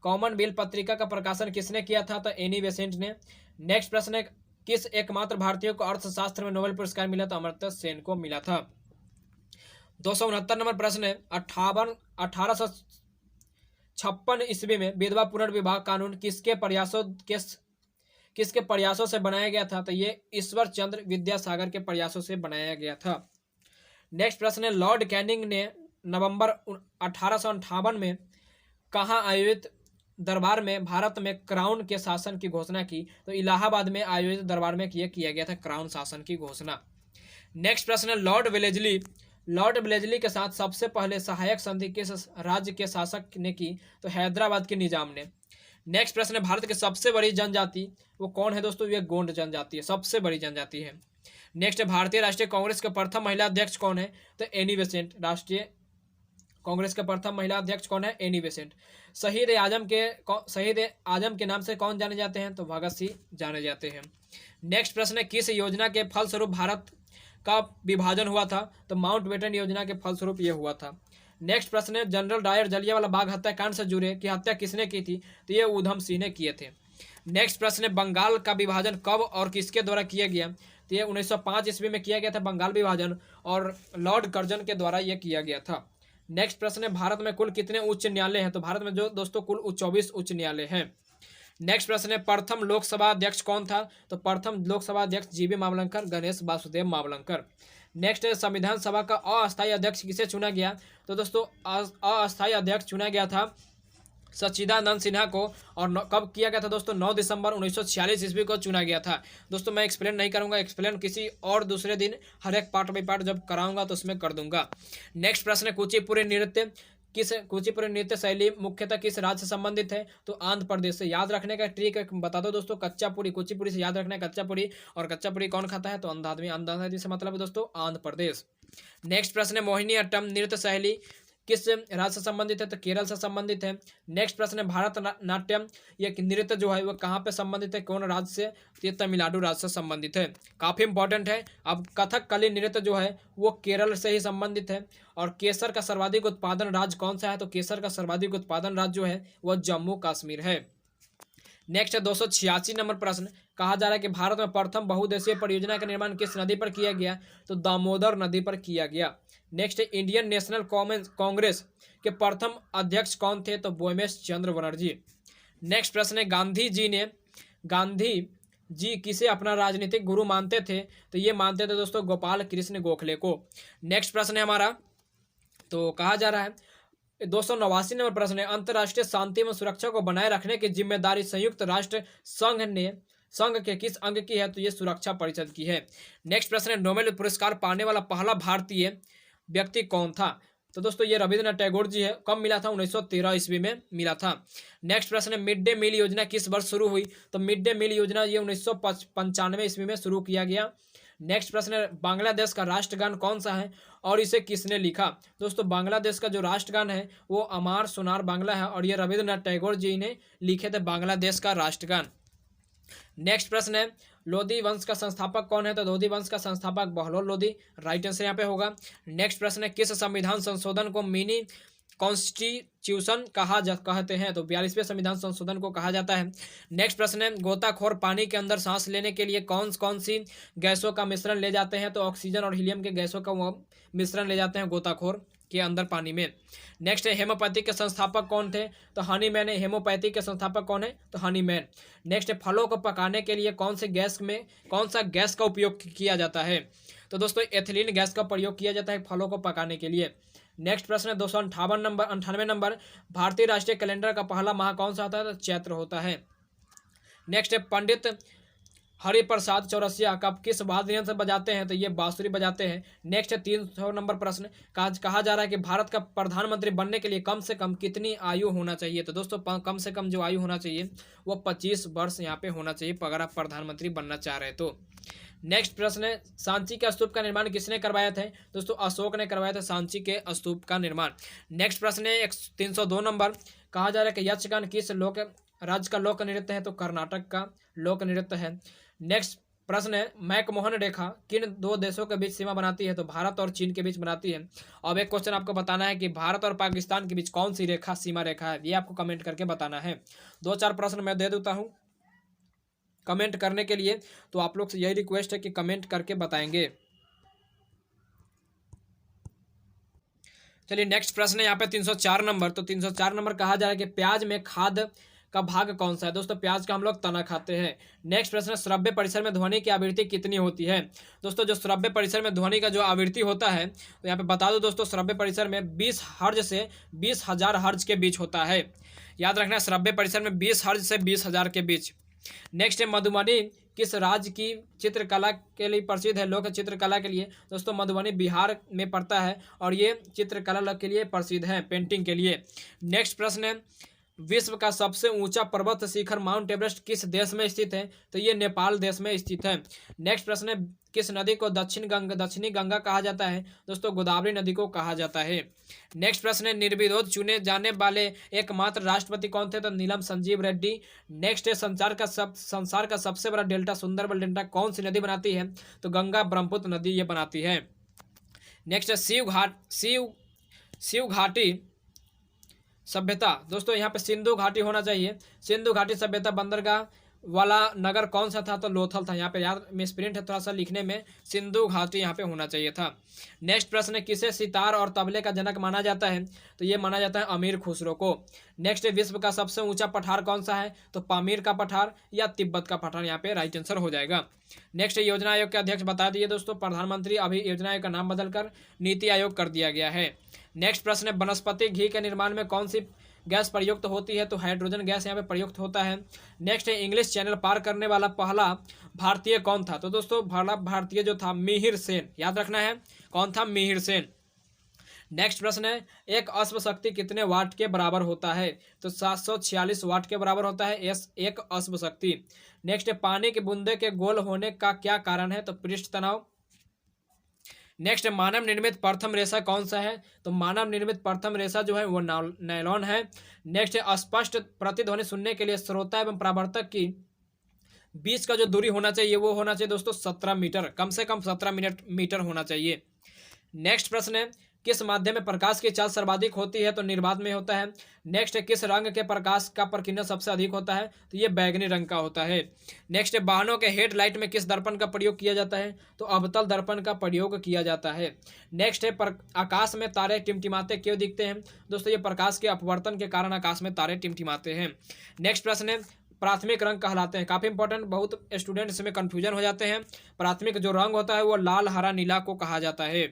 कॉमनवेल्थ पत्रिका का प्रकाशन किसने किया था? तो एनी बेसेंट ने। नेक्स्ट प्रश्न है किस एकमात्र भारतीय को अर्थशास्त्र में नोबेल पुरस्कार मिला? तो अमर्त्य सेन को मिला था। 269 नंबर प्रश्न है 1856 ईस्वी में विधवा पुनर्विवाह कानून किसके प्रयासों से बनाया गया था? तो ये ईश्वर चंद्र विद्यासागर के प्रयासों से बनाया गया था। नेक्स्ट प्रश्न है लॉर्ड कैनिंग ने नवंबर 1858 में कहाँ आयोजित दरबार में भारत में क्राउन के शासन की घोषणा की? तो इलाहाबाद में आयोजित दरबार में किया गया था क्राउन शासन की घोषणा। नेक्स्ट प्रश्न है लॉर्ड वेलेस्ली के साथ सबसे पहले सहायक संधि किस राज्य के शासक ने की? तो हैदराबाद के निजाम ने। नेक्स्ट प्रश्न है भारत की सबसे बड़ी जनजाति वो कौन है? दोस्तों ये गोंड जनजाति है, सबसे बड़ी जनजाति है। नेक्स्ट है भारतीय राष्ट्रीय कांग्रेस के प्रथम महिला अध्यक्ष कौन है? तो एनी बेसेंट। राष्ट्रीय कांग्रेस के प्रथम महिला अध्यक्ष कौन है? Annie Besant. शहीद आजम के नाम से कौन जाने जाते हैं? तो भगत सिंह जाने जाते हैं। नेक्स्ट प्रश्न है किस योजना के फलस्वरूप भारत का विभाजन हुआ था? तो माउंटबेटन योजना के फलस्वरूप ये हुआ था। नेक्स्ट प्रश्न है जनरल डायर जलियांवाला बाग हत्याकांड से जुड़े की हत्या किसने की थी? तो ये ऊधम सिंह ने किए थे। नेक्स्ट प्रश्न है बंगाल का विभाजन कब और किसके द्वारा किया गया? तो ये 1905 ईस्वी में किया गया था बंगाल विभाजन और लॉर्ड कर्जन के द्वारा यह किया गया था। नेक्स्ट प्रश्न है भारत में कुल कितने उच्च न्यायालय हैं? तो भारत में जो दोस्तों कुल 24 उच्च न्यायालय हैं। नेक्स्ट प्रश्न है प्रथम लोकसभा अध्यक्ष कौन था? तो प्रथम लोकसभा अध्यक्ष जीबी मावलंकर, गणेश वासुदेव मावलंकर। नेक्स्ट है संविधान सभा का अस्थायी अध्यक्ष किसे चुना गया? तो दोस्तों अस्थायी अध्यक्ष चुना गया था सच्चिदानंद सिन्हा को। और कब किया गया था दोस्तों? 9 दिसंबर 1946 ईस्वी को चुना गया था। दोस्तों मैं एक्सप्लेन नहीं करूंगा, एक्सप्लेन किसी और दूसरे दिन हर एक पार्ट बाई पार्ट जब कराऊंगा तो उसमें कर दूंगा। नेक्स्ट प्रश्न है कुचिपुड़ी नृत्य शैली मुख्यतः किस राज्य से संबंधित है? तो आंध्र प्रदेश से। याद रखने का ट्रिक बता दो दोस्तों, कच्चा पूड़ी, कुचिपुड़ी से याद रखना है कच्चा पूड़ी। और कच्चा पूड़ी कौन खाता है? तो अंधा आदमी। अंधा आदमी से मतलब है दोस्तों आंध्र प्रदेश। नेक्स्ट प्रश्न है मोहिनी अट्टम नृत्य शैली किस राज्य से संबंधित है? तो केरल से संबंधित है। नेक्स्ट प्रश्न है भारत नाट्यम ये नृत्य जो है वो कहाँ पे संबंधित है, कौन राज्य से? तो ये तमिलनाडु राज्य से संबंधित है, काफी इंपॉर्टेंट है। अब कथकली नृत्य जो है वो केरल से ही संबंधित है। और केसर का सर्वाधिक उत्पादन राज्य कौन सा है? तो केसर का सर्वाधिक उत्पादन राज्य जो है वह जम्मू कश्मीर है। नेक्स्ट है 286 नंबर प्रश्न, कहा जा रहा है कि भारत में प्रथम बहुउद्देशीय परियोजना का निर्माण किस नदी पर किया गया? तो दामोदर नदी पर किया गया। नेक्स्ट है इंडियन नेशनल कांग्रेस के प्रथम अध्यक्ष कौन थे? तो बोमेश चंद्र बनर्जी। नेक्स्ट प्रश्न है गांधी जी किसे अपना राजनीतिक गुरु मानते थे? तो ये मानते थे दोस्तों गोपाल कृष्ण गोखले को। नेक्स्ट प्रश्न है हमारा, तो कहा जा रहा है 289 नंबर प्रश्न है अंतर्राष्ट्रीय शांति एवं सुरक्षा को बनाए रखने की जिम्मेदारी संयुक्त राष्ट्र संघ के किस अंग की है? तो ये सुरक्षा परिषद की है। नेक्स्ट प्रश्न है नोबेल पुरस्कार पाने वाला पहला भारतीय व्यक्ति कौन था? तो दोस्तों ये रविंद्रनाथ टैगोर जी है। कब मिला था? 1913 ईस्वी में मिला था। नेक्स्ट प्रश्न है मिड डे मील योजना किस वर्ष शुरू हुई? तो मिड डे मील योजना ये 1995 ईस्वी में शुरू किया गया। नेक्स्ट प्रश्न है बांग्लादेश का राष्ट्रगान कौन सा है और इसे किसने लिखा? दोस्तों बांग्लादेश का जो राष्ट्रगान है वो अमार सोनार बांग्ला है और ये रविंद्रनाथ टैगोर जी ने लिखे थे बांग्लादेश का राष्ट्रगान। नेक्स्ट प्रश्न है लोधी वंश का संस्थापक कौन है? तो लोधी वंश का संस्थापक बहलोल लोधी, राइट आंसर यहाँ पे होगा। नेक्स्ट प्रश्न है किस संविधान संशोधन को मिनी कॉन्स्टिट्यूशन कहते हैं? तो 42वें संविधान संशोधन को कहा जाता है। नेक्स्ट प्रश्न है गोताखोर पानी के अंदर सांस लेने के लिए कौन कौन सी गैसों का मिश्रण ले जाते हैं? तो ऑक्सीजन और हीलियम के गैसों का मिश्रण ले जाते हैं गोताखोर के अंदर पानी में। नेक्स्ट है हेमोपैथी के संस्थापक कौन थे? तो हनीमैन है। हेमोपैथी के संस्थापक कौन है? तो हनीमैन। नेक्स्ट है फलों को पकाने के लिए कौन सा गैस का उपयोग किया जाता है? तो दोस्तों एथिलीन गैस का प्रयोग किया जाता है फलों को पकाने के लिए। नेक्स्ट प्रश्न है 298 नंबर भारतीय राष्ट्रीय कैलेंडर का पहला माह कौन सा होता है? तो चैत्र होता है। नेक्स्ट है पंडित हरिप्रसाद चौरसिया कब किस वाद्य यंत्र से बजाते हैं? तो ये बांसुरी बजाते हैं। नेक्स्ट है 300 नंबर प्रश्न, कहा जा रहा है कि भारत का प्रधानमंत्री बनने के लिए कम से कम कितनी आयु होना चाहिए? तो दोस्तों कम से कम जो आयु होना चाहिए वो 25 वर्ष यहाँ पे होना चाहिए अगर आप प्रधानमंत्री बनना चाह रहे हैं तो। नेक्स्ट प्रश्न है सांची के स्तूप का निर्माण किसने करवाया था? दोस्तों अशोक ने करवाया था सांची के स्तूप का निर्माण। नेक्स्ट प्रश्न है 302 नंबर, कहा जा रहा है कि यक्षगान किस राज्य का लोक नृत्य है? तो कर्नाटक का लोक नृत्य है। नेक्स्ट प्रश्न है मैकमोहन रेखा किन दो देशों के बीच सीमा बनाती है? तो भारत और चीन के बीच बनाती है। अब एक क्वेश्चन आपको बताना है कि भारत और पाकिस्तान के बीच कौन सी सीमा रेखा है, ये आपको कमेंट करके बताना है। 2-4 प्रश्न मैं दे देता हूँ कमेंट करने के लिए, तो आप लोग से यही रिक्वेस्ट है कि कमेंट करके बताएंगे। चलिए नेक्स्ट प्रश्न है यहाँ पे 304 नंबर, तो 304 नंबर कहा जा रहा है कि प्याज में खाद का भाग कौन सा है? दोस्तों प्याज का हम लोग तना खाते हैं। नेक्स्ट प्रश्न है श्रव्य परिसर में ध्वनि की आवृत्ति कितनी होती है? दोस्तों जो श्रव्य परिसर में ध्वनि का जो आवृत्ति होता है तो यहाँ पे बता दो दोस्तों श्रव्य परिसर में 20 हर्ज से 20,000 हर्ज के बीच होता है। याद रखना श्रव्य परिसर में 20 हर्ज से 20,000 के बीच। नेक्स्ट है मधुबनी किस राज्य की चित्रकला के लिए प्रसिद्ध है? लोक चित्रकला के लिए। दोस्तों मधुबनी बिहार में पड़ता है और ये चित्रकला के लिए प्रसिद्ध है, पेंटिंग के लिए। नेक्स्ट प्रश्न है विश्व का सबसे ऊंचा पर्वत शिखर माउंट एवरेस्ट किस देश में स्थित है? तो ये नेपाल देश में स्थित है। नेक्स्ट प्रश्न है किस नदी को दक्षिणी गंगा कहा जाता है? दोस्तों गोदावरी नदी को कहा जाता है। नेक्स्ट प्रश्न है निर्विरोध चुने जाने वाले एकमात्र राष्ट्रपति कौन थे? तो नीलम संजीव रेड्डी। नेक्स्ट है संसार का सबसे बड़ा डेल्टा सुंदरबन डेल्टा कौन सी नदी बनाती है? तो गंगा ब्रह्मपुत्र नदी ये बनाती है। नेक्स्ट है शिव घाटी सभ्यता। दोस्तों यहाँ पे सिंधु घाटी होना चाहिए। सिंधु घाटी सभ्यता बंदरगाह वाला नगर कौन सा था? तो लोथल था। यहाँ पे याद मिसप्रिंट है थोड़ा सा लिखने में, सिंधु घाटी यहाँ पे होना चाहिए था। नेक्स्ट प्रश्न है, किसे सितार और तबले का जनक माना जाता है? तो ये माना जाता है अमीर खुसरो को। नेक्स्ट, विश्व का सबसे ऊंचा पठार कौन सा है? तो पामीर का पठार या तिब्बत का पठार यहाँ पे राइट आंसर हो जाएगा। नेक्स्ट, योजना आयोग के अध्यक्ष बता दिए दोस्तों, प्रधानमंत्री अभी योजना आयोग का नाम बदलकर नीति आयोग कर दिया गया है। नेक्स्ट प्रश्न है, वनस्पति घी के निर्माण में कौन सी गैस प्रयुक्त होती है? तो हाइड्रोजन गैस यहाँ पे प्रयुक्त होता है। नेक्स्ट है, इंग्लिश चैनल पार करने वाला पहला भारतीय कौन था? तो दोस्तों पहला भारतीय जो था मिहिर सेन, याद रखना है कौन था? मिहिर सेन। नेक्स्ट प्रश्न है, एक अश्व शक्ति कितने वाट के बराबर होता है? तो 746 वाट के बराबर होता है एक अश्व शक्ति। नेक्स्ट है, पानी के बूंदे के गोल होने का क्या कारण है? तो पृष्ठ तनाव। नेक्स्ट, मानव निर्मित प्रथम रेशा कौन सा है? तो मानव निर्मित प्रथम रेशा जो है वो नायलॉन है। नेक्स्ट, स्पष्ट प्रतिध्वनि सुनने के लिए श्रोता एवं परावर्तक की बीच का जो दूरी होना चाहिए वो होना चाहिए दोस्तों 17 मीटर, कम से कम 17 मीटर होना चाहिए। नेक्स्ट प्रश्न है, किस माध्यम में प्रकाश की चाल सर्वाधिक होती है? तो निर्वात में होता है। नेक्स्ट, किस रंग के प्रकाश का प्रकीर्णन सबसे अधिक होता है? तो ये बैगनी रंग का होता है। नेक्स्ट, वाहनों के हेडलाइट में किस दर्पण का प्रयोग किया जाता है? तो अवतल दर्पण का प्रयोग किया जाता है। नेक्स्ट है, आकाश में तारे टिमटिमाते क्यों दिखते हैं? दोस्तों ये प्रकाश के अपवर्तन के कारण आकाश में तारे टिमटिमाते हैं। नेक्स्ट प्रश्न है, प्राथमिक रंग कहलाते हैं, काफी इंपॉर्टेंट, बहुत स्टूडेंट इसमें कंफ्यूजन हो जाते हैं। प्राथमिक जो रंग होता है वो लाल, हरा, नीला को कहा जाता है।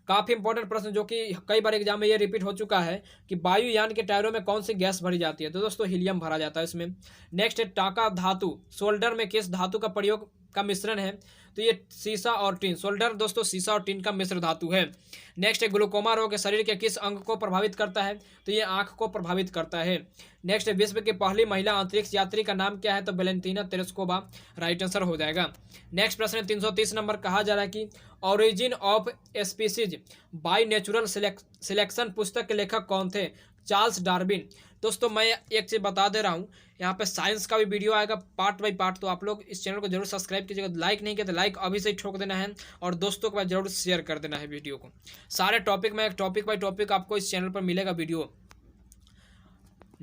काफी इंपॉर्टेंट प्रश्न जो कि कई बार एग्जाम में ये रिपीट हो चुका है कि वायुयान के टायरों में कौन सी गैस भरी जाती है? तो दोस्तों हीलियम भरा जाता है इसमें। नेक्स्ट है, टाका धातु सोल्डर में किस धातु का प्रयोग का मिश्रण है? तो ये सीसा और टीन। सोल्डर दोस्तों सीसा और टीन का मिश्र धातु है। नेक्स्ट है, ग्लूकोमा रोग शरीर के किस अंग को प्रभावित करता है? तो ये आंख को प्रभावित करता है। नेक्स्ट है, विश्व की पहली महिला अंतरिक्ष यात्री का नाम क्या है? तो वेलेंटीना तेरेस्कोवा राइट आंसर हो जाएगा। नेक्स्ट प्रश्न है, 330 नंबर, कहा जा रहा है कि origin of species by natural selection पुस्तक के लेखक कौन थे? Charles Darwin. दोस्तों मैं एक चीज़ बता दे रहा हूँ, यहाँ पे साइंस का भी वीडियो आएगा पार्ट बाय पार्ट, तो आप लोग इस चैनल को जरूर सब्सक्राइब कीजिएगा। लाइक नहीं किया तो लाइक अभी से ही ठोक देना है और दोस्तों के पास जरूर शेयर कर देना है वीडियो को। सारे टॉपिक में टॉपिक बाय टॉपिक आपको इस चैनल पर मिलेगा वीडियो।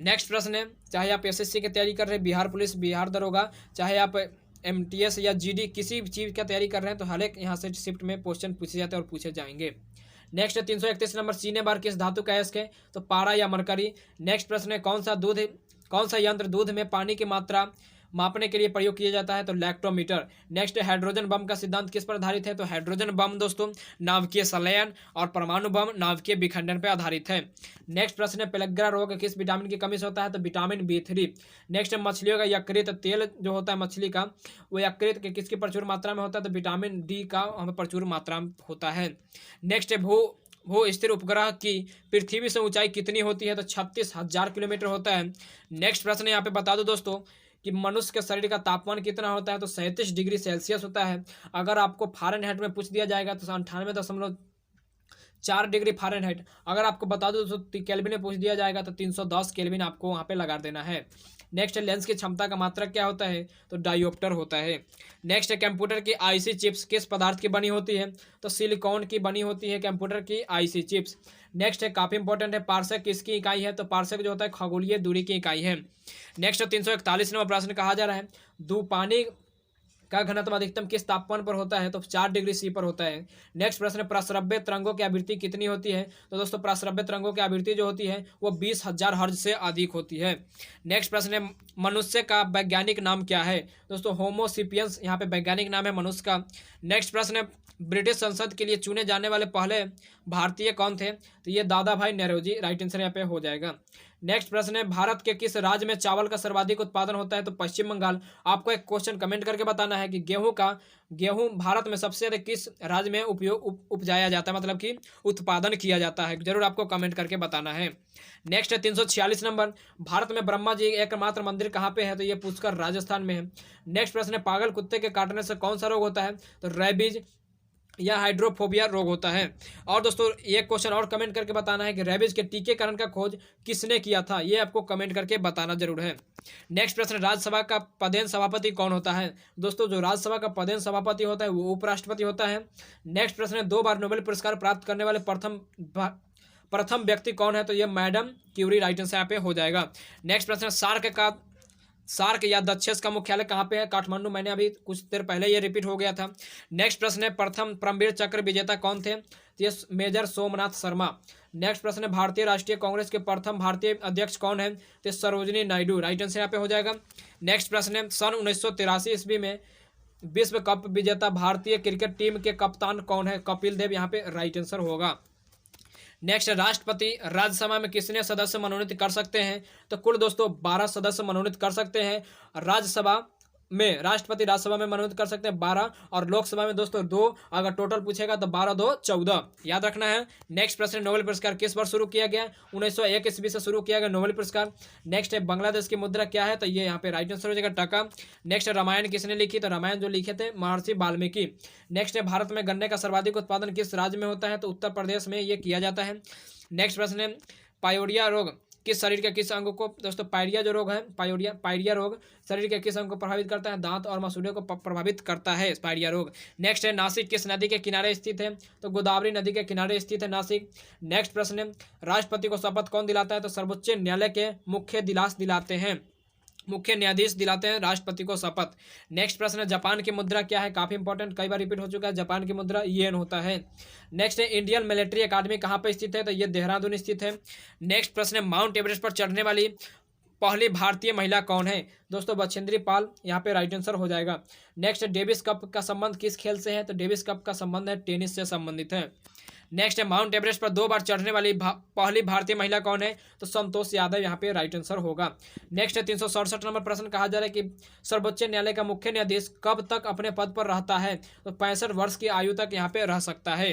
नेक्स्ट प्रश्न है, चाहे आप एसएससी की तैयारी कर रहे हैं, बिहार पुलिस, बिहार दरोगा, चाहे आप एमटीएस या जीडी किसी भी चीज़ का तैयारी कर रहे हैं, तो हर एक यहाँ से शिफ्ट में क्वेश्चन पूछे जाते हैं और पूछे जाएंगे। नेक्स्ट है, 331 नंबर, चीने बार किस धातु का अयस्क है? तो पारा या मरकरी। नेक्स्ट प्रश्न है, कौन सा यंत्र दूध में पानी की मात्रा मापने के लिए प्रयोग किया जाता है? तो लैक्टोमीटर। नेक्स्ट, हाइड्रोजन बम का सिद्धांत किस पर आधारित है? तो हाइड्रोजन बम दोस्तों नाभिकीय संलयन और परमाणु बम नाभिकीय विखंडन पर आधारित है। नेक्स्ट प्रश्न है, पेलग्रा रोग किस विटामिन की कमी से होता है? तो विटामिन B3। नेक्स्ट, मछलियों का यकृत तेल जो होता है मछली का, वो यकृत के किसकी प्रचुर मात्रा में होता है? तो विटामिन D का हमें प्रचुर मात्रा में होता है। नेक्स्ट है, भू स्थिर उपग्रह की पृथ्वी से ऊंचाई कितनी होती है? तो 36,000 किलोमीटर होता है। नेक्स्ट प्रश्न यहाँ पे बता दो दोस्तों कि मनुष्य के शरीर का तापमान कितना होता है? तो 37 डिग्री सेल्सियस होता है। अगर आपको फ़ारेनहाइट में पूछ दिया जाएगा तो 98.4 डिग्री फ़ारेनहाइट। अगर आपको बता दो तो केल्विन में पूछ दिया जाएगा तो 310 केल्विन आपको वहाँ पे लगा देना है। नेक्स्ट है, लेंस की क्षमता का मात्रक क्या होता है? तो डायोप्टर होता है। नेक्स्ट है, कंप्यूटर की आईसी चिप्स किस पदार्थ की बनी होती है? तो सिलिकॉन की बनी होती है कंप्यूटर की आईसी चिप्स। नेक्स्ट है, काफी इंपॉर्टेंट है, पार्सेक किसकी इकाई है? तो पार्सेक जो होता है खगोलीय दूरी की इकाई है। नेक्स्ट 341 नंबर प्रश्न, कहा जा रहा है पानी का घनत्व अधिकतम किस तापमान पर होता है? तो 4 डिग्री C पर होता है। नेक्स्ट प्रश्न, प्रस्रव्य तरंगों की आवृत्ति कितनी होती है? तो दोस्तों प्रस्रव्य तरंगों की आवृत्ति जो होती है वो 20,000 हर्ट्ज से अधिक होती है। नेक्स्ट प्रश्न है, मनुष्य का वैज्ञानिक नाम क्या है? दोस्तों होमो सेपियंस यहाँ पे वैज्ञानिक नाम है मनुष्य का। नेक्स्ट प्रश्न है, ब्रिटिश संसद के लिए चुने जाने वाले पहले भारतीय कौन थे? तो ये दादा भाई नौरोजी राइट आंसर यहाँ पे हो जाएगा। नेक्स्ट प्रश्न है, भारत के किस राज्य में चावल का सर्वाधिक उत्पादन होता है? तो पश्चिम बंगाल। आपको एक क्वेश्चन कमेंट करके बताना है कि गेहूं भारत में सबसे अधिक किस राज्य में उपजाया जाता है, मतलब कि उत्पादन किया जाता है, जरूर आपको कमेंट करके बताना है। नेक्स्ट है 346 नंबर, भारत में ब्रह्मा जी एकमात्र मंदिर कहाँ पे है? तो ये पुष्कर राजस्थान में है। नेक्स्ट प्रश्न है, पागल कुत्ते के काटने से कौन सा रोग होता है? तो रेबीज या हाइड्रोफोबिया रोग होता है। और दोस्तों एक क्वेश्चन और कमेंट करके बताना है कि रेबीज के टीकेकरण का खोज किसने किया था? ये आपको कमेंट करके बताना जरूर है। नेक्स्ट प्रश्न, राज्यसभा का पदेन सभापति कौन होता है? दोस्तों जो राज्यसभा का पदेन सभापति होता है वो उपराष्ट्रपति होता है। नेक्स्ट प्रश्न, 2 बार नोबेल पुरस्कार प्राप्त करने वाले प्रथम व्यक्ति कौन है? तो ये मैडम क्यूरी राइट आंसर यहाँ पे हो जाएगा। नेक्स्ट प्रश्न, सार्क सार्क या दक्षेस का मुख्यालय कहाँ पे है? काठमांडू। मैंने अभी कुछ देर पहले ये रिपीट हो गया था। नेक्स्ट प्रश्न है, प्रथम परमवीर चक्र विजेता कौन थे? तो ये मेजर सोमनाथ शर्मा। नेक्स्ट प्रश्न है, भारतीय राष्ट्रीय कांग्रेस के प्रथम भारतीय अध्यक्ष कौन है? तो सरोजिनी नायडू। राइट आंसर यहाँ पे हो जाएगा। नेक्स्ट प्रश्न है, सन 1983 ईस्वी में विश्व कप विजेता भारतीय क्रिकेट टीम के कप्तान कौन है? कपिल देव यहाँ पे राइट आंसर होगा। नेक्स्ट, राष्ट्रपति राज्यसभा में कितने सदस्य मनोनीत कर सकते हैं? तो कुल दोस्तों 12 सदस्य मनोनीत कर सकते हैं राज्यसभा में। राष्ट्रपति राज्यसभा में मनोनीत कर सकते हैं 12, और लोकसभा में दोस्तों 2। अगर टोटल पूछेगा तो 12 2 14 याद रखना है। नेक्स्ट प्रश्न, नोबेल पुरस्कार किस वर्ष शुरू किया गया? 1901 ईस्वी से शुरू किया गया नोबेल पुरस्कार। नेक्स्ट है, बांग्लादेश की मुद्रा क्या है? तो ये यहाँ पे राइट आंसर हो जाएगा टका। नेक्स्ट, रामायण किसने लिखी? तो रामायण जो लिखे थे महर्षि वाल्मीकि। नेक्स्ट है, भारत में गन्ने का सर्वाधिक उत्पादन किस राज्य में होता है? तो उत्तर प्रदेश में ये किया जाता है। नेक्स्ट प्रश्न है, पायोडिया रोग किस शरीर के किस अंग को? दोस्तों पायरिया जो रोग है, पायरिया रोग शरीर के किस अंग को प्रभावित करता है? दांत और मसूड़े को प्रभावित करता है पायरिया रोग। नेक्स्ट है, नासिक किस नदी के किनारे स्थित है? तो गोदावरी नदी के किनारे स्थित है नासिक। नेक्स्ट प्रश्न है, राष्ट्रपति को शपथ कौन दिलाता है? तो सर्वोच्च न्यायालय के मुख्य न्यायाधीश दिलाते हैं राष्ट्रपति को शपथ। नेक्स्ट प्रश्न है, जापान की मुद्रा क्या है? काफी इंपॉर्टेंट, कई बार रिपीट हो चुका है। जापान की मुद्रा येन होता है। नेक्स्ट है, इंडियन मिलिट्री अकादमी कहाँ पर स्थित है? तो ये देहरादून स्थित है। नेक्स्ट प्रश्न है, माउंट एवरेस्ट पर चढ़ने वाली पहली भारतीय महिला कौन है? दोस्तों बछेंद्री पाल यहाँ पे राइट आंसर हो जाएगा। नेक्स्ट, डेविस कप का संबंध किस खेल से है? तो डेविस कप का संबंध है टेनिस से संबंधित है। नेक्स्ट है, माउंट एवरेस्ट पर 2 बार चढ़ने वाली पहली भारतीय महिला कौन है? तो संतोष यादव यहाँ पे राइट आंसर होगा। नेक्स्ट है, 367 नंबर प्रश्न, कहा जा रहा है कि सर्वोच्च न्यायालय का मुख्य न्यायाधीश कब तक अपने पद पर रहता है? तो 65 वर्ष की आयु तक यहाँ पे रह सकता है।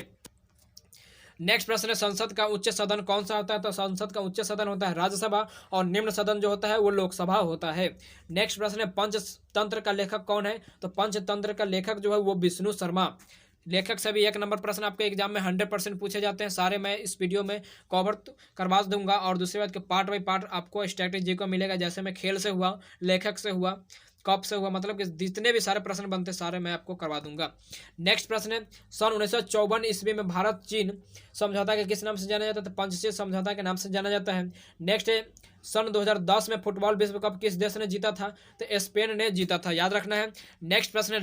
नेक्स्ट प्रश्न है, संसद का उच्च सदन कौन सा होता है? तो संसद का उच्च सदन होता है राज्यसभा, और निम्न सदन जो होता है वो लोकसभा होता है। नेक्स्ट प्रश्न है, पंचतंत्र का लेखक कौन है? तो पंचतंत्र का लेखक जो है वो विष्णु शर्मा। लेखक से भी 1 नंबर प्रश्न आपके एग्जाम में 100% पूछे जाते हैं, सारे मैं इस वीडियो में कवर करवा दूंगा। और दूसरी बात कि पार्ट बाई पार्ट आपको स्ट्रैटेजी को मिलेगा, जैसे मैं खेल से हुआ, लेखक से हुआ, कब से हुआ, मतलब कि जितने भी सारे प्रश्न बनते सारे मैं आपको करवा दूंगा। नेक्स्ट प्रश्न है, सन 1954 ईस्वी में भारत चीन समझौता के किस नाम से जाना जाता है? तो पंचशील समझौता के नाम से जाना जाता है। नेक्स्ट है, सन 2010 में फुटबॉल विश्व कप किस देश ने जीता था? तो स्पेन ने जीता था, याद रखना है। नेक्स्ट प्रश्न है,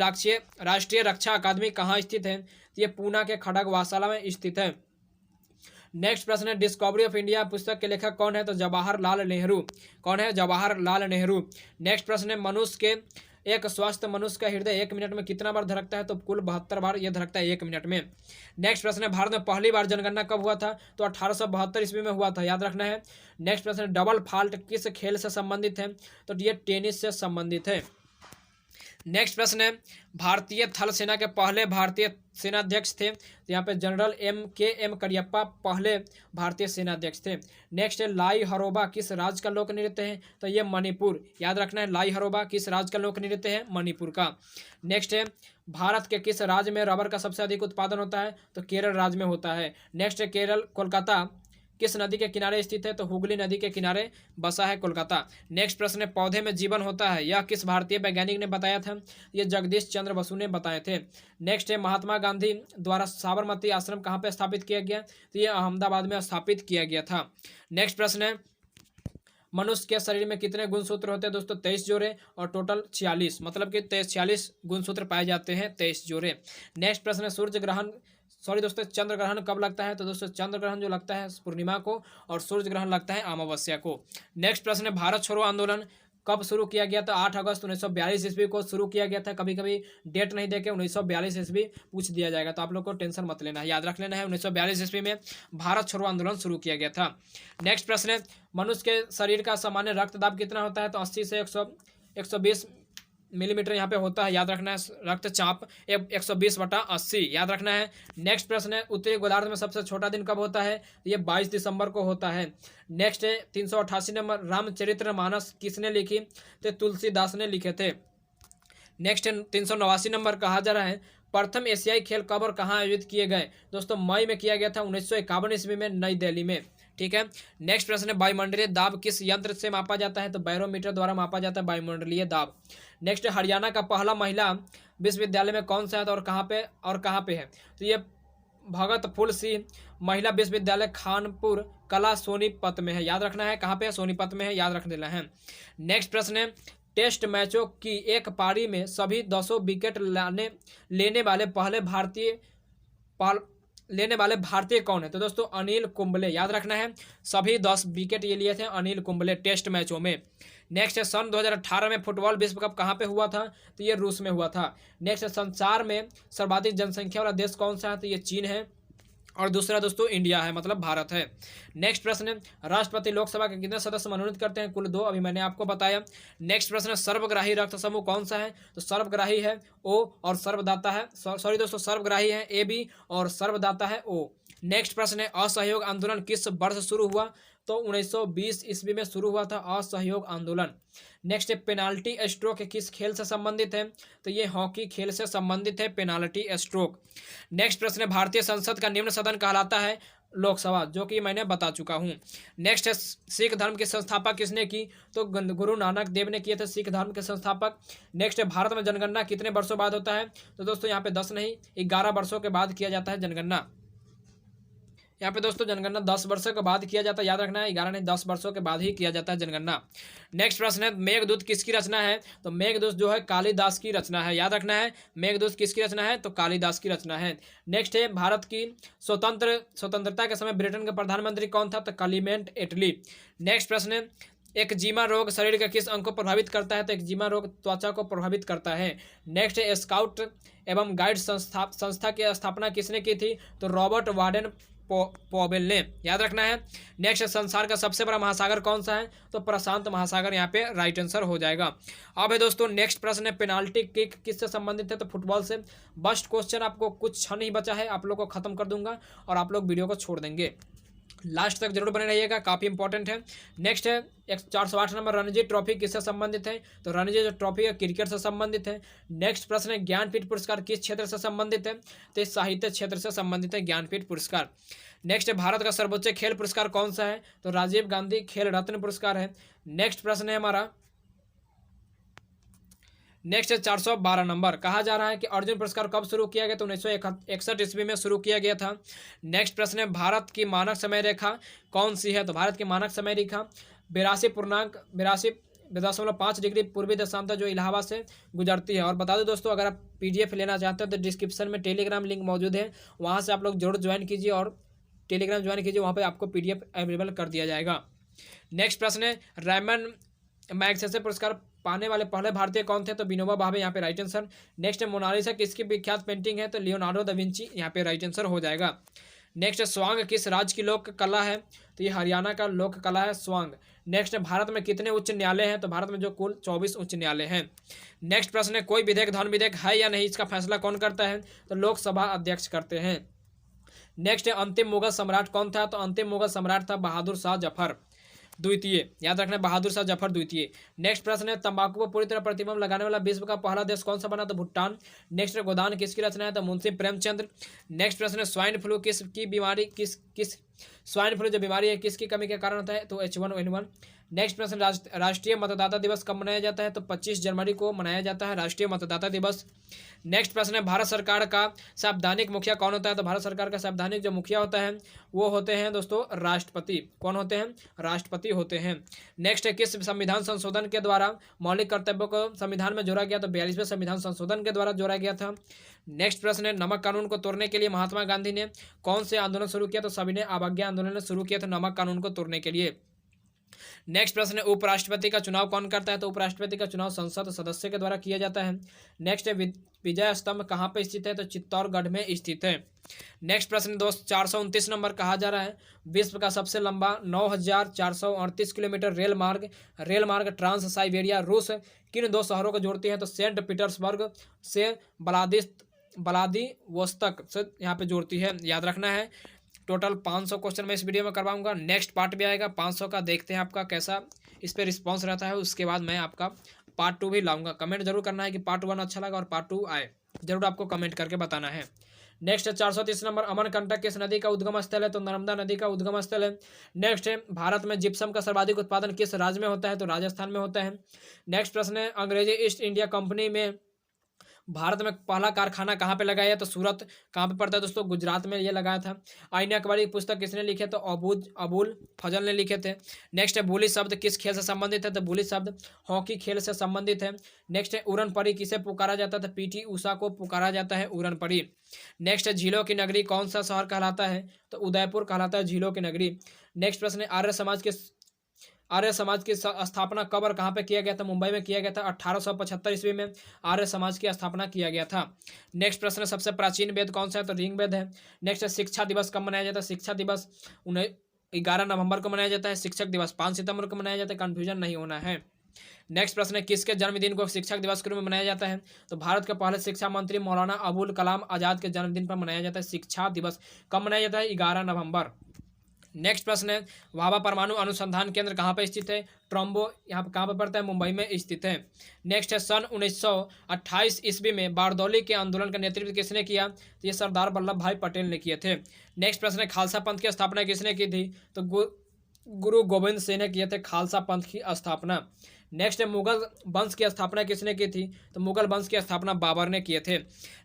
राष्ट्रीय रक्षा अकादमी कहाँ स्थित है? तो ये पूना के खड़गवासला में स्थित है। नेक्स्ट प्रश्न है, डिस्कवरी ऑफ इंडिया पुस्तक के लेखक कौन है? तो जवाहरलाल नेहरू। कौन है? जवाहरलाल नेहरू। नेक्स्ट प्रश्न है, एक स्वस्थ मनुष्य का हृदय 1 मिनट में कितना बार धड़कता है? तो कुल 72 बार यह धड़कता है 1 मिनट में। नेक्स्ट प्रश्न है, भारत में पहली बार जनगणना कब हुआ था? तो 1872 ईस्वी में हुआ था, याद रखना है। नेक्स्ट प्रश्न है, डबल फॉल्ट किस खेल से संबंधित है? तो ये टेनिस से संबंधित है। नेक्स्ट प्रश्न है, भारतीय थल सेना के पहले भारतीय सेनाध्यक्ष थे? तो यहाँ पे जनरल KM करियप्पा पहले भारतीय सेनाध्यक्ष थे। नेक्स्ट है, लाई हरोबा किस राज्य का लोक नृत्य है? तो ये मणिपुर, याद रखना है। लाई हरोबा किस राज्य का लोक नृत्य है? मणिपुर का। नेक्स्ट है, भारत के किस राज्य में रबर का सबसे अधिक उत्पादन होता है? तो केरल राज्य में होता है। नेक्स्ट है, कोलकाता किस नदी के किनारे स्थित है? तो हुगली नदी के किनारे बसा है कोलकाता। नेक्स्ट प्रश्न है, पौधे में जीवन होता है, यह किस भारतीय वैज्ञानिक ने बताया था? ये जगदीश चंद्र बसु ने बताए थे। नेक्स्ट है, महात्मा गांधी द्वारा साबरमती आश्रम कहाँ पे स्थापित किया गया? तो ये अहमदाबाद में स्थापित किया गया था। नेक्स्ट प्रश्न है, मनुष्य के शरीर में कितने गुणसूत्र होते हैं? दोस्तों 23 जोड़े, और टोटल 46, मतलब कि 46 गुणसूत्र पाए जाते हैं, 23 जोड़े। नेक्स्ट प्रश्न है, चंद्र ग्रहण कब लगता है? तो दोस्तों चंद्र ग्रहण जो लगता है पूर्णिमा को, और सूर्य ग्रहण लगता है अमावस्या को। नेक्स्ट प्रश्न है, भारत छोड़ो आंदोलन कब शुरू किया गया? तो 8 अगस्त 1942 ईस्वी को शुरू किया गया था। कभी कभी डेट नहीं देके 1942 ईस्वी पूछ दिया जाएगा, तो आप लोग को टेंशन मत लेना है, याद रख लेना है। 1942 ईस्वी में भारत छोड़ो आंदोलन शुरू किया गया था। नेक्स्ट प्रश्न है, मनुष्य के शरीर का सामान्य रक्तदाब कितना होता है? तो 80 से 120 मिलीमीटर यहाँ पे होता है, याद रखना है। रक्तचाप 120/80, याद रखना है। नेक्स्ट प्रश्न है, उत्तरी गोलार्ध में सबसे छोटा दिन कब होता है? ये 22 दिसंबर को होता है। नेक्स्ट है, 388 नंबर, रामचरितमानस किसने लिखी? तो तुलसीदास ने लिखे थे। नेक्स्ट है, 389 नंबर, कहा जा रहा है प्रथम एशियाई खेल कब और कहाँ आयोजित किए गए? दोस्तों मई में किया गया था, 1951 ईस्वी में, नई दिल्ली में। ठीक है। नेक्स्ट प्रश्न है, वायुमंडलीय दाब किस यंत्र से मापा जाता है? तो बैरोमीटर द्वारा मापा जाता है वायुमंडलीय दाब। नेक्स्ट, हरियाणा का पहला महिला विश्वविद्यालय में कौन सा है और कहाँ पे है? तो ये भगत फूल सिंह महिला विश्वविद्यालय खानपुर कला सोनीपत में है, याद रखना है। कहाँ पे है? सोनीपत में है, याद रख देना है। नेक्स्ट प्रश्न है, टेस्ट मैचों की एक पारी में सभी 10 विकेट लेने वाले भारतीय कौन है? तो दोस्तों अनिल कुंबले, याद रखना है। सभी 10 विकेट ये लिए थे अनिल कुंबले टेस्ट मैचों में। नेक्स्ट है सन 2018 में फुटबॉल विश्व कप कहाँ पे हुआ था? तो ये रूस में हुआ था। नेक्स्ट है संसार में सर्वाधिक जनसंख्या वाला देश कौन सा है? तो ये चीन है। और दूसरा दोस्तों इंडिया है, मतलब भारत है। नेक्स्ट प्रश्न है राष्ट्रपति लोकसभा के कितने सदस्य मनोनीत करते हैं? कुल 2, अभी मैंने आपको बताया। नेक्स्ट प्रश्न है सर्वग्राही रक्त समूह कौन सा है? तो सर्वग्राही है O और सर्वदाता है सॉरी दोस्तों सर्वग्राही है AB और सर्वदाता है O। नेक्स्ट प्रश्न है असहयोग आंदोलन किस वर्ष शुरू हुआ? तो 1920 ईस्वी में शुरू हुआ था असहयोग आंदोलन। नेक्स्ट है पेनाल्टी स्ट्रोक किस खेल से संबंधित है? तो ये हॉकी खेल से संबंधित है पेनाल्टी स्ट्रोक। नेक्स्ट प्रश्न है भारतीय संसद का निम्न सदन कहलाता है? लोकसभा, जो कि मैंने बता चुका हूँ। नेक्स्ट है सिख धर्म के संस्थापक किसने की? तो गुरु नानक देव ने किए थे सिख धर्म के संस्थापक। नेक्स्ट है भारत में जनगणना कितने वर्षों बाद होता है? तो दोस्तों यहाँ पे 10 नहीं 11 वर्षों के बाद किया जाता है जनगणना। यहाँ पे दोस्तों जनगणना 10 वर्षों के बाद किया जाता है, याद रखना है। 11 नहीं 10 वर्षों के बाद ही किया जाता है जनगणना। नेक्स्ट प्रश्न है मेघदूत किसकी रचना है? तो मेघदूत जो है कालिदास की रचना है, याद रखना है। मेघदूत किसकी रचना है? तो कालिदास की रचना है। नेक्स्ट है भारत की स्वतंत्रता के समय ब्रिटेन का प्रधानमंत्री कौन था? तो क्लीमेंट एटली। नेक्स्ट प्रश्न है एक्जिमा रोग शरीर के किस अंग को प्रभावित करता है? तो एक्जिमा रोग त्वचा को प्रभावित करता है। नेक्स्ट है स्काउट एवं गाइड संस्था की स्थापना किसने की थी? तो रॉबर्ट वार्डन पॉवेल ने, याद रखना है। नेक्स्ट संसार का सबसे बड़ा महासागर कौन सा है? तो प्रशांत महासागर यहाँ पे राइट आंसर हो जाएगा। अब है दोस्तों नेक्स्ट प्रश्न है पेनाल्टी किक किससे संबंधित है? तो फुटबॉल से। बस्ट क्वेश्चन आपको कुछ क्षण ही बचा है, आप लोग को खत्म कर दूंगा और आप लोग वीडियो को छोड़ देंगे। लास्ट तक जरूर बने रहिएगा, काफी इंपॉर्टेंट है। नेक्स्ट है 408 नंबर रणजी ट्रॉफी किससे संबंधित है? तो रणजी जो ट्रॉफी है क्रिकेट से संबंधित है। नेक्स्ट प्रश्न है ज्ञानपीठ पुरस्कार किस क्षेत्र से संबंधित है? तो साहित्य क्षेत्र से संबंधित है ज्ञानपीठ पुरस्कार। नेक्स्ट है भारत का सर्वोच्च खेल पुरस्कार कौन सा है? तो राजीव गांधी खेल रत्न पुरस्कार है। नेक्स्ट प्रश्न है हमारा नेक्स्ट है 412 नंबर, कहा जा रहा है कि अर्जुन पुरस्कार कब शुरू किया गया? तो 1961 ईस्वी में शुरू किया गया था। नेक्स्ट प्रश्न है भारत की मानक समय रेखा कौन सी है? तो भारत की मानक समय रेखा 82.5 डिग्री पूर्वी दशांश जो इलाहाबाद से गुजरती है। और बता दो दोस्तों अगर आप PDF लेना चाहते हो तो डिस्क्रिप्शन में टेलीग्राम लिंक मौजूद है, वहाँ से आप लोग जरूर ज्वाइन कीजिए और टेलीग्राम ज्वाइन कीजिए, वहाँ पर आपको PDF अवेलेबल कर दिया जाएगा। नेक्स्ट प्रश्न है रैमन मैग्सेसे पुरस्कार पाने वाले पहले भारतीय कौन थे? तो विनोबा भावे, यहाँ पे राइट आंसर। नेक्स्ट है मोनालिसा किसकी विख्यात पेंटिंग है? तो लियोनार्डो दा विंची, यहाँ पे राइट आंसर हो जाएगा। नेक्स्ट है स्वांग किस राज्य की लोक कला है? तो ये हरियाणा का लोक कला है स्वांग। नेक्स्ट है भारत में कितने उच्च न्यायालय हैं? तो भारत में जो कुल 24 उच्च न्यायालय हैं। नेक्स्ट प्रश्न है कोई विधेयक धर्म विधेयक है या नहीं, इसका फैसला कौन करता है? तो लोकसभा अध्यक्ष करते हैं। नेक्स्ट है अंतिम मुगल सम्राट कौन था? तो अंतिम मुगल सम्राट था बहादुर शाह जफर द्वितीय, याद रखना बहादुर शाह जफर द्वितीय। नेक्स्ट प्रश्न है तंबाकू को पूरी तरह प्रतिबंध लगाने वाला विश्व का पहला देश कौन सा बना? तो भूटान। नेक्स्ट है गोदान किसकी रचना है? तो मुंशी प्रेमचंद। नेक्स्ट प्रश्न है स्वाइन फ्लू किसकी बीमारी स्वाइन फ्लू जो बीमारी है किसकी कमी के कारण होता है? तो H1N1। नेक्स्ट प्रश्न राष्ट्रीय मतदाता दिवस कब मनाया जाता है? तो 25 जनवरी को मनाया जाता है राष्ट्रीय मतदाता दिवस। नेक्स्ट प्रश्न है भारत सरकार का संवैधानिक मुखिया कौन होता है? तो भारत सरकार का संवैधानिक जो मुखिया होता है वो होते हैं दोस्तों राष्ट्रपति। कौन होते हैं? राष्ट्रपति होते हैं। नेक्स्ट है किस संविधान संशोधन के द्वारा मौलिक कर्तव्यों को संविधान में जोड़ा गया? तो 42वें संविधान संशोधन के द्वारा जोड़ा गया था। नेक्स्ट प्रश्न है नमक कानून को तोड़ने के लिए महात्मा गांधी ने कौन से आंदोलन शुरू किया? तो सविनय अवज्ञा आंदोलन शुरू किया था नमक कानून को तोड़ने के लिए। नेक्स्ट प्रश्न है उपराष्ट्रपति का चुनाव कौन करता है? तो उपराष्ट्रपति का चुनाव संसद सदस्य के द्वारा किया जाता है। नेक्स्ट है विजय स्तंभ कहाँ पर स्थित है? तो चित्तौड़गढ़ में स्थित है। नेक्स्ट प्रश्न दोस्त 429 नंबर, कहा जा रहा है विश्व का सबसे लंबा 9438 किलोमीटर रेल मार्ग ट्रांस साइबेरिया रूस किन 2 शहरों को जोड़ती है? तो सेंट पीटर्सबर्ग से व्लादिवोस्तोक से यहाँ पे जोड़ती है, याद रखना है। टोटल 500 क्वेश्चन मैं इस वीडियो में करवाऊंगा। नेक्स्ट पार्ट भी आएगा 500 का, देखते हैं आपका कैसा इस पर रिस्पॉन्स रहता है। उसके बाद मैं आपका पार्ट 2 भी लाऊंगा। कमेंट जरूर करना है कि पार्ट 1 अच्छा लगा और पार्ट 2 आए, जरूर आपको कमेंट करके बताना है। नेक्स्ट है 430 नंबर अमरकंटक किस नदी का उद्गम स्थल है? तो नर्मदा नदी का उद्गम स्थल है। नेक्स्ट है भारत में जिप्सम का सर्वाधिक उत्पादन किस राज्य में होता है? तो राजस्थान में होता है। नेक्स्ट प्रश्न है अंग्रेजी ईस्ट इंडिया कंपनी में भारत में पहला कारखाना कहाँ पे लगाया, तो सूरत कहाँ पे पड़ता है दोस्तों, गुजरात में ये लगाया था। आईने अकबरी पुस्तक किसने लिखे, तो अबुल फजल ने लिखे थे। नेक्स्ट है बुली शब्द किस खेल से संबंधित है, तो बुली शब्द हॉकी खेल से संबंधित है। नेक्स्ट है उड़न परी किसे पुकारा जाता है, तो पीटी उषा को पुकारा जाता है उड़न परी। नेक्स्ट है झीलों की नगरी कौन सा शहर कहलाता है, तो उदयपुर कहलाता है झीलों की नगरी। नेक्स्ट प्रश्न है आर्य समाज की स्थापना कब और कहाँ पे किया गया था, मुंबई में किया गया था 1875 ईस्वी में आर्य समाज की स्थापना किया गया था। नेक्स्ट प्रश्न है सबसे प्राचीन वेद कौन सा है, तो ऋग्वेद है। नेक्स्ट है शिक्षा दिवस कब मनाया जाता है, शिक्षा दिवस 11 नवंबर को मनाया जाता है। शिक्षक दिवस 5 सितंबर को मनाया जाता है, कन्फ्यूजन नहीं होना है। नेक्स्ट प्रश्न है किसके जन्मदिन को शिक्षक दिवस के रूप में मनाया जाता है, तो भारत के पहले शिक्षा मंत्री मौलाना अबुल कलाम आजाद के जन्मदिन पर मनाया जाता है शिक्षा दिवस। कब मनाया जाता है, 11 नवंबर। नेक्स्ट प्रश्न है भाभा परमाणु अनुसंधान केंद्र कहाँ पर स्थित है, ट्रम्बो यहाँ पर कहाँ पर पड़ता है, मुंबई में स्थित है। नेक्स्ट है सन 1928 ईस्वी में बारदौली के आंदोलन का नेतृत्व किसने किया, तो ये सरदार वल्लभ भाई पटेल ने किए थे। नेक्स्ट प्रश्न है खालसा पंथ की स्थापना किसने की थी, तो गुरु गोविंद सिंह ने किए थे खालसा पंथ की स्थापना। नेक्स्ट है मुगल वंश की स्थापना किसने की थी, तो मुगल वंश की स्थापना बाबर ने किए थे।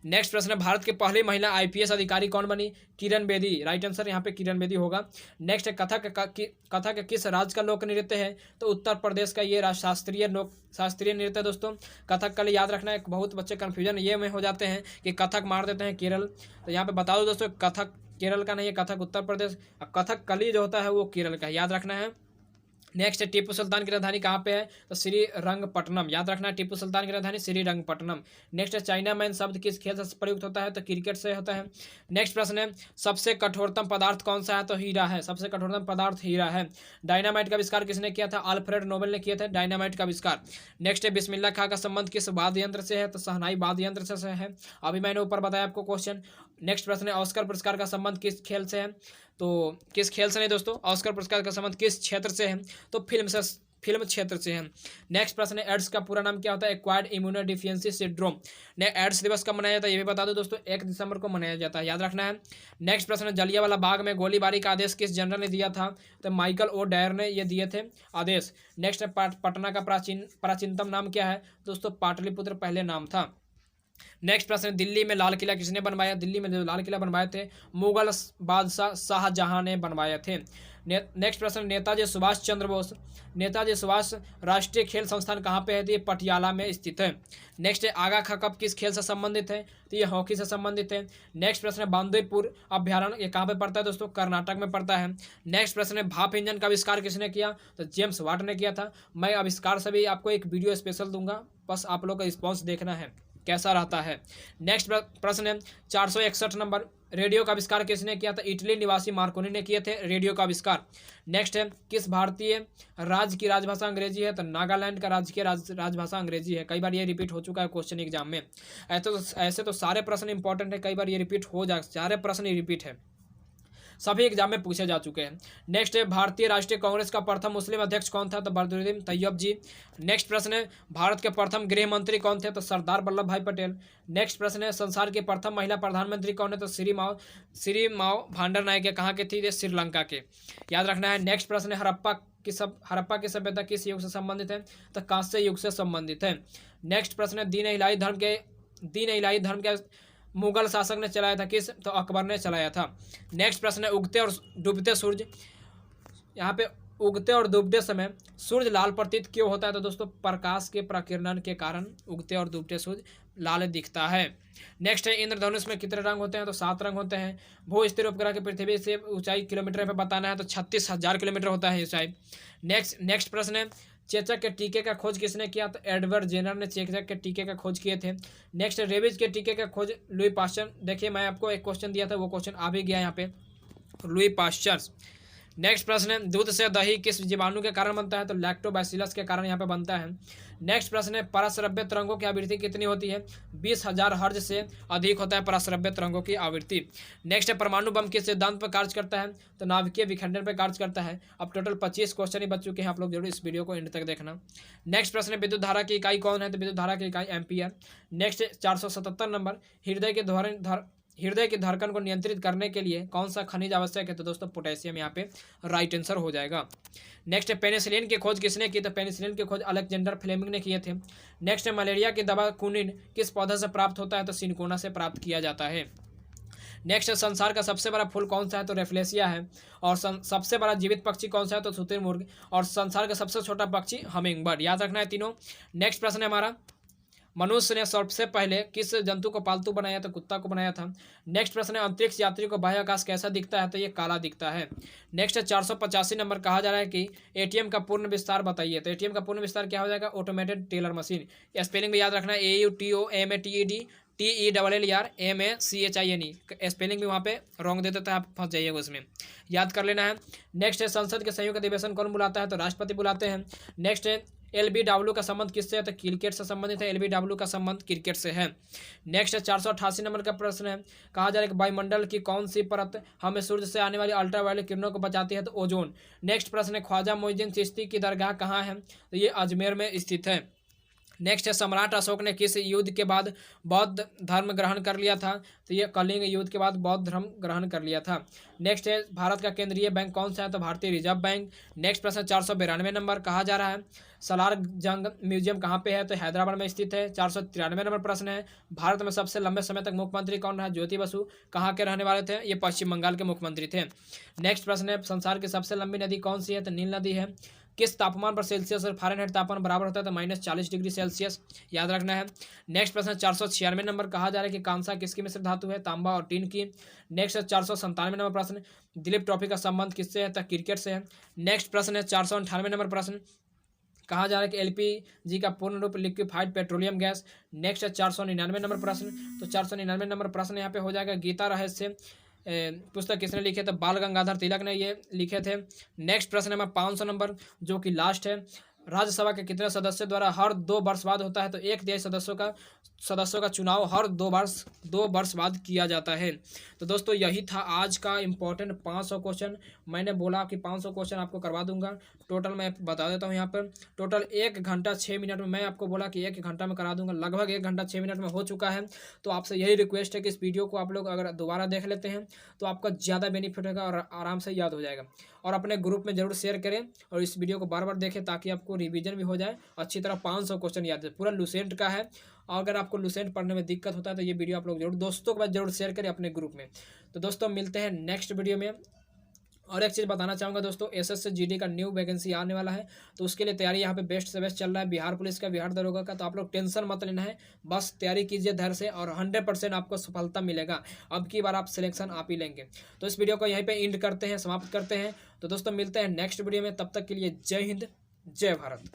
नेक्स्ट प्रश्न है भारत की पहली महिला आईपीएस अधिकारी कौन बनी, किरण बेदी, राइट आंसर यहाँ पे किरण बेदी होगा। नेक्स्ट है कथक किस राज्य का लोक नृत्य है, तो उत्तर प्रदेश का ये शास्त्रीय नृत्य है दोस्तों। कथक कली याद रखना है, बहुत बच्चे कन्फ्यूजन ये में हो जाते हैं कि कथक मार देते हैं केरल, तो यहाँ पे बता दो दोस्तों कथक केरल का नहीं है, कथक उत्तर प्रदेश, कथक कली जो होता है वो केरल का, याद रखना है। नेक्स्ट है टिप्पू सुल्तान की राजधानी कहाँ पे है, तो श्रीरंगपट्टनम, याद रखना है टिप्पू सुल्तान की राजधानी श्रीरंगपट्टनम। नेक्स्ट है चाइना मैन शब्द किस खेल से प्रयुक्त होता है, तो क्रिकेट से होता है। नेक्स्ट प्रश्न है सबसे कठोरतम पदार्थ कौन सा है, तो हीरा है, सबसे कठोरतम पदार्थ हीरा है। डायनामाइट का आविष्कार किसने किया था, अल्फ्रेड नोबेल ने किया था डायनामाइट का आविष्कार। नेक्स्ट है बिस्मिल्लाह खां का संबंध किस वाद्य यंत्र से है, तो शहनाई वाद्य यंत्र से है, अभी मैंने ऊपर बताया आपको क्वेश्चन। नेक्स्ट प्रश्न है ऑस्कर पुरस्कार का संबंध किस खेल से है, तो किस खेल से नहीं दोस्तों, ऑस्कर पुरस्कार का संबंध किस क्षेत्र से है, तो फिल्म क्षेत्र से है। नेक्स्ट प्रश्न है एड्स का पूरा नाम क्या होता है, एक्वायर्ड इम्यूनोडिफिशियेंसी सिंड्रोम। एड्स दिवस कब मनाया जाता है, ये भी बता दो दोस्तों, 1 दिसंबर को मनाया जाता है, याद रखना है। नेक्स्ट प्रश्न है जलियांवाला बाग में गोलीबारी का आदेश किस जनरल ने दिया था, तो माइकल ओ डायर ने ये दिए थे आदेश। नेक्स्ट है पटना का प्राचीनतम नाम क्या है, दोस्तों पाटलिपुत्र पहले नाम था। नेक्स्ट प्रश्न दिल्ली में लाल किला किसने बनवाया, दिल्ली में जो लाल किला बनवाए थे मुगल बादशाह शाहजहां ने बनवाए थे। नेक्स्ट प्रश्न नेताजी सुभाष चंद्र बोस, नेताजी सुभाष राष्ट्रीय खेल संस्थान कहाँ पे है, तो ये पटियाला में स्थित है। नेक्स्ट है आगा खा कप किस खेल से संबंधित है, तो ये हॉकी से संबंधित है। नेक्स्ट प्रश्न है बांदीपुर अभ्यारण्य ये कहाँ पे पड़ता है दोस्तों, कर्नाटक में पड़ता है। नेक्स्ट प्रश्न है भाप इंजन का आविष्कार किसने किया, तो जेम्स वाट ने किया था। मैं आविष्कार से भी आपको एक वीडियो स्पेशल दूंगा, बस आप लोग का रिस्पॉन्स देखना है कैसा रहता है। नेक्स्ट प्रश्न है 461 नंबर रेडियो का आविष्कार किसने किया था, इटली निवासी मार्कोनी ने किए थे रेडियो का आविष्कार। नेक्स्ट है किस भारतीय राज्य की राजभाषा अंग्रेजी है, तो नागालैंड का राज्य की राजभाषा अंग्रेजी है। कई बार ये रिपीट हो चुका है क्वेश्चन एग्जाम में, ऐसे तो सारे प्रश्न इंपॉर्टेंट है, कई बार ये रिपीट हो जा, सारे प्रश्न ही रिपीट है, सभी एग्जाम में पूछे जा चुके हैं। नेक्स्ट है भारतीय राष्ट्रीय कांग्रेस का प्रथम मुस्लिम अध्यक्ष कौन था, तो बदरुद्दीन तैयब जी। नेक्स्ट प्रश्न है भारत के प्रथम गृह मंत्री कौन थे, तो सरदार वल्लभ भाई पटेल। नेक्स्ट प्रश्न है संसार की प्रथम महिला प्रधानमंत्री कौन है, तो श्री माओ भांडर नायक के कहाँ के थी, ये श्रीलंका के, याद रखना है। नेक्स्ट प्रश्न है हड़प्पा की सभ्यता किस युग से संबंधित है, तो कांस्य युग से संबंधित है। नेक्स्ट प्रश्न है दीन इलाही धर्म के मुगल शासक ने चलाया था किस, तो अकबर ने चलाया था। नेक्स्ट प्रश्न है उगते और डूबते सूर्य, यहाँ पे उगते और डूबते समय सूर्य लाल प्रतीत क्यों होता है, तो दोस्तों प्रकाश के प्रकीर्णन के कारण उगते और डूबते सूर्य लाल दिखता है। नेक्स्ट है इंद्रधनुष में कितने रंग होते हैं, तो 7 रंग होते हैं। भू स्थिर उपग्रह की पृथ्वी से ऊंचाई किलोमीटर में बताना है, तो 36,000 किलोमीटर होता है ऊंचाई। नेक्स्ट प्रश्न है चेचक के टीके का खोज किसने किया, तो एडवर्ड जेनर ने चेचक के टीके का खोज किए थे। नेक्स्ट रेबीज के टीके का खोज लुई पास्चर, देखिए मैं आपको एक क्वेश्चन दिया था वो क्वेश्चन आ भी गया यहाँ पे, लुई पास्चर। नेक्स्ट प्रश्न है दूध से दही किस जीवाणु के कारण बनता है, तो लैक्टोबैसिलस के कारण यहाँ पे बनता है। नेक्स्ट प्रश्न है पराश्रव्य तरंगों की आवृत्ति कितनी होती है, 20,000 हर्ज से अधिक होता है पराश्रव्य तरंगों की आवृत्ति। नेक्स्ट है परमाणु बम किस सिद्धांत पर कार्य करता है, तो नाभिकीय विखंडन पर कार्य करता है। अब टोटल 25 क्वेश्चन ही बच चुके हैं, आप लोग जरूर इस वीडियो को एंड तक देखना। नेक्स्ट प्रश्न है विद्युत धारा की इकाई कौन है, तो विद्युत धारा की इकाई एम्पियर। नेक्स्ट 477 नंबर हृदय की धड़कन को नियंत्रित करने के लिए कौन सा खनिज आवश्यक है? तो दोस्तों पोटेशियम यहाँ पे राइट आंसर हो जाएगा। नेक्स्ट है पेनिसिलिन की खोज किसने की? तो पेनिसिलिन की खोज अलेक्जेंडर फ्लेमिंग ने किए थे। नेक्स्ट है मलेरिया की दवा क्विनिन किस पौधे से प्राप्त होता है? तो सिनकोना से प्राप्त किया जाता है। नेक्स्ट संसार का सबसे बड़ा फूल कौन सा है? तो रेफ्लेसिया है। और सबसे बड़ा जीवित पक्षी कौन सा है? तो शुतुरमुर्ग। और संसार का सबसे छोटा पक्षी हमिंग बर्ड। याद रखना है तीनों। नेक्स्ट प्रश्न है हमारा, मनुष्य ने सबसे पहले किस जंतु को पालतू बनाया? तो कुत्ता को बनाया था। नेक्स्ट प्रश्न है, अंतरिक्ष यात्री को बाह्य आकाश कैसा दिखता है? तो ये काला दिखता है। नेक्स्ट है 485 नंबर, कहा जा रहा है कि एटीएम का पूर्ण विस्तार बताइए। तो एटीएम का पूर्ण विस्तार क्या हो जाएगा? Automated teller machine. स्पेलिंग भी याद रखना है, AUTOMATED TELLERMACHINE। स्पेलिंग भी वहाँ पे रॉन्ग दे देता है, आप फंस जाइएगा उसमें, याद कर लेना है। नेक्स्ट है संसद के संयुक्त अधिवेशन कौन बुलाता है? तो राष्ट्रपति बुलाते हैं। नेक्स्ट है LBW का संबंध किससे है? तो क्रिकेट से संबंधित है। LBW का संबंध क्रिकेट से है। नेक्स्ट है 488 नंबर का प्रश्न है, कहा जा रहा है कि वायुमंडल की कौन सी परत हमें सूर्य से आने वाली अल्ट्रावायलेट किरणों को बचाती है? तो ओजोन। नेक्स्ट प्रश्न है, ख्वाजा मोइनुद्दीन चिश्ती की दरगाह कहाँ है? तो ये अजमेर में स्थित है। नेक्स्ट है सम्राट अशोक ने किस युद्ध के बाद बौद्ध धर्म ग्रहण कर लिया था? तो ये कलिंग युद्ध के बाद बौद्ध धर्म ग्रहण कर लिया था। नेक्स्ट है भारत का केंद्रीय बैंक कौन सा है? तो भारतीय रिजर्व बैंक। नेक्स्ट प्रश्न 492 नंबर, कहा जा रहा है सलार जंग म्यूजियम कहाँ पे है? तो हैदराबाद में स्थित है। 493 नंबर प्रश्न है, भारत में सबसे लंबे समय तक मुख्यमंत्री कौन रहा? ज्योति बसु। कहाँ के रहने वाले थे? ये पश्चिम बंगाल के मुख्यमंत्री थे। नेक्स्ट प्रश्न है, संसार की सबसे लंबी नदी कौन सी है? तो नील नदी है। किस तापमान पर सेल्सियस और फ़ारेनहाइट तापमान बराबर होता है? तो -40 डिग्री सेल्सियस, याद रखना है। नेक्स्ट प्रश्न 496 नंबर, कहा जा रहा है कि कांसा किसकी मिश्र धातु है? तांबा और टीन की। नेक्स्ट 497 नंबर प्रश्न, दिलीप ट्रॉफी का संबंध किससे है? तो क्रिकेट से है। नेक्स्ट प्रश्न है 498 नंबर प्रश्न, कहा जा रहा है कि LPG का पूर्ण रूप लिक्विफाइड पेट्रोलियम गैस। नेक्स्ट है 499 नंबर प्रश्न, तो 499 नंबर प्रश्न यहाँ पे हो जाएगा गीता रहस्य पुस्तक किसने लिखे? तो बाल गंगाधर तिलक ने ये लिखे थे। नेक्स्ट प्रश्न है 500 नंबर, जो कि लास्ट है, राज्यसभा के कितने सदस्यों द्वारा हर 2 वर्ष बाद होता है? तो 1/3 सदस्यों का चुनाव हर 2 वर्ष बाद किया जाता है। तो दोस्तों यही था आज का इम्पोर्टेंट 500 क्वेश्चन। मैंने बोला कि 500 क्वेश्चन आपको करवा दूंगा। टोटल मैं बता देता हूँ यहाँ पर, टोटल 1 घंटा 6 मिनट में, मैं आपको बोला कि 1 घंटा में करा दूंगा, लगभग 1 घंटा 6 मिनट में हो चुका है। तो आपसे यही रिक्वेस्ट है कि इस वीडियो को आप लोग अगर दोबारा देख लेते हैं तो आपका ज़्यादा बेनिफिट होगा और आराम से याद हो जाएगा। और अपने ग्रुप में जरूर शेयर करें और इस वीडियो को बार बार देखें ताकि आपको रिवीजन भी हो जाए अच्छी तरह। 500 क्वेश्चन याद है, पूरा लुसेंट का है। और अगर आपको लुसेंट पढ़ने में दिक्कत होता है तो ये वीडियो आप लोग जरूर दोस्तों के बाद जरूर शेयर करें अपने ग्रुप में। तो दोस्तों मिलते हैं नेक्स्ट वीडियो में। और एक चीज़ बताना चाहूँगा दोस्तों, SSC GD का न्यू वैकेंसी आने वाला है, तो उसके लिए तैयारी यहाँ पे बेस्ट से बेस्ट चल रहा है। बिहार पुलिस का, बिहार दरोगा का, तो आप लोग टेंशन मत लेना है, बस तैयारी कीजिए धैर्य से और 100% आपको सफलता मिलेगा। अब की बार आप सिलेक्शन आप ही लेंगे। तो इस वीडियो को यहीं पर एंड करते हैं, समाप्त करते हैं। तो दोस्तों मिलते हैं नेक्स्ट वीडियो में, तब तक के लिए जय हिंद, जय भारत।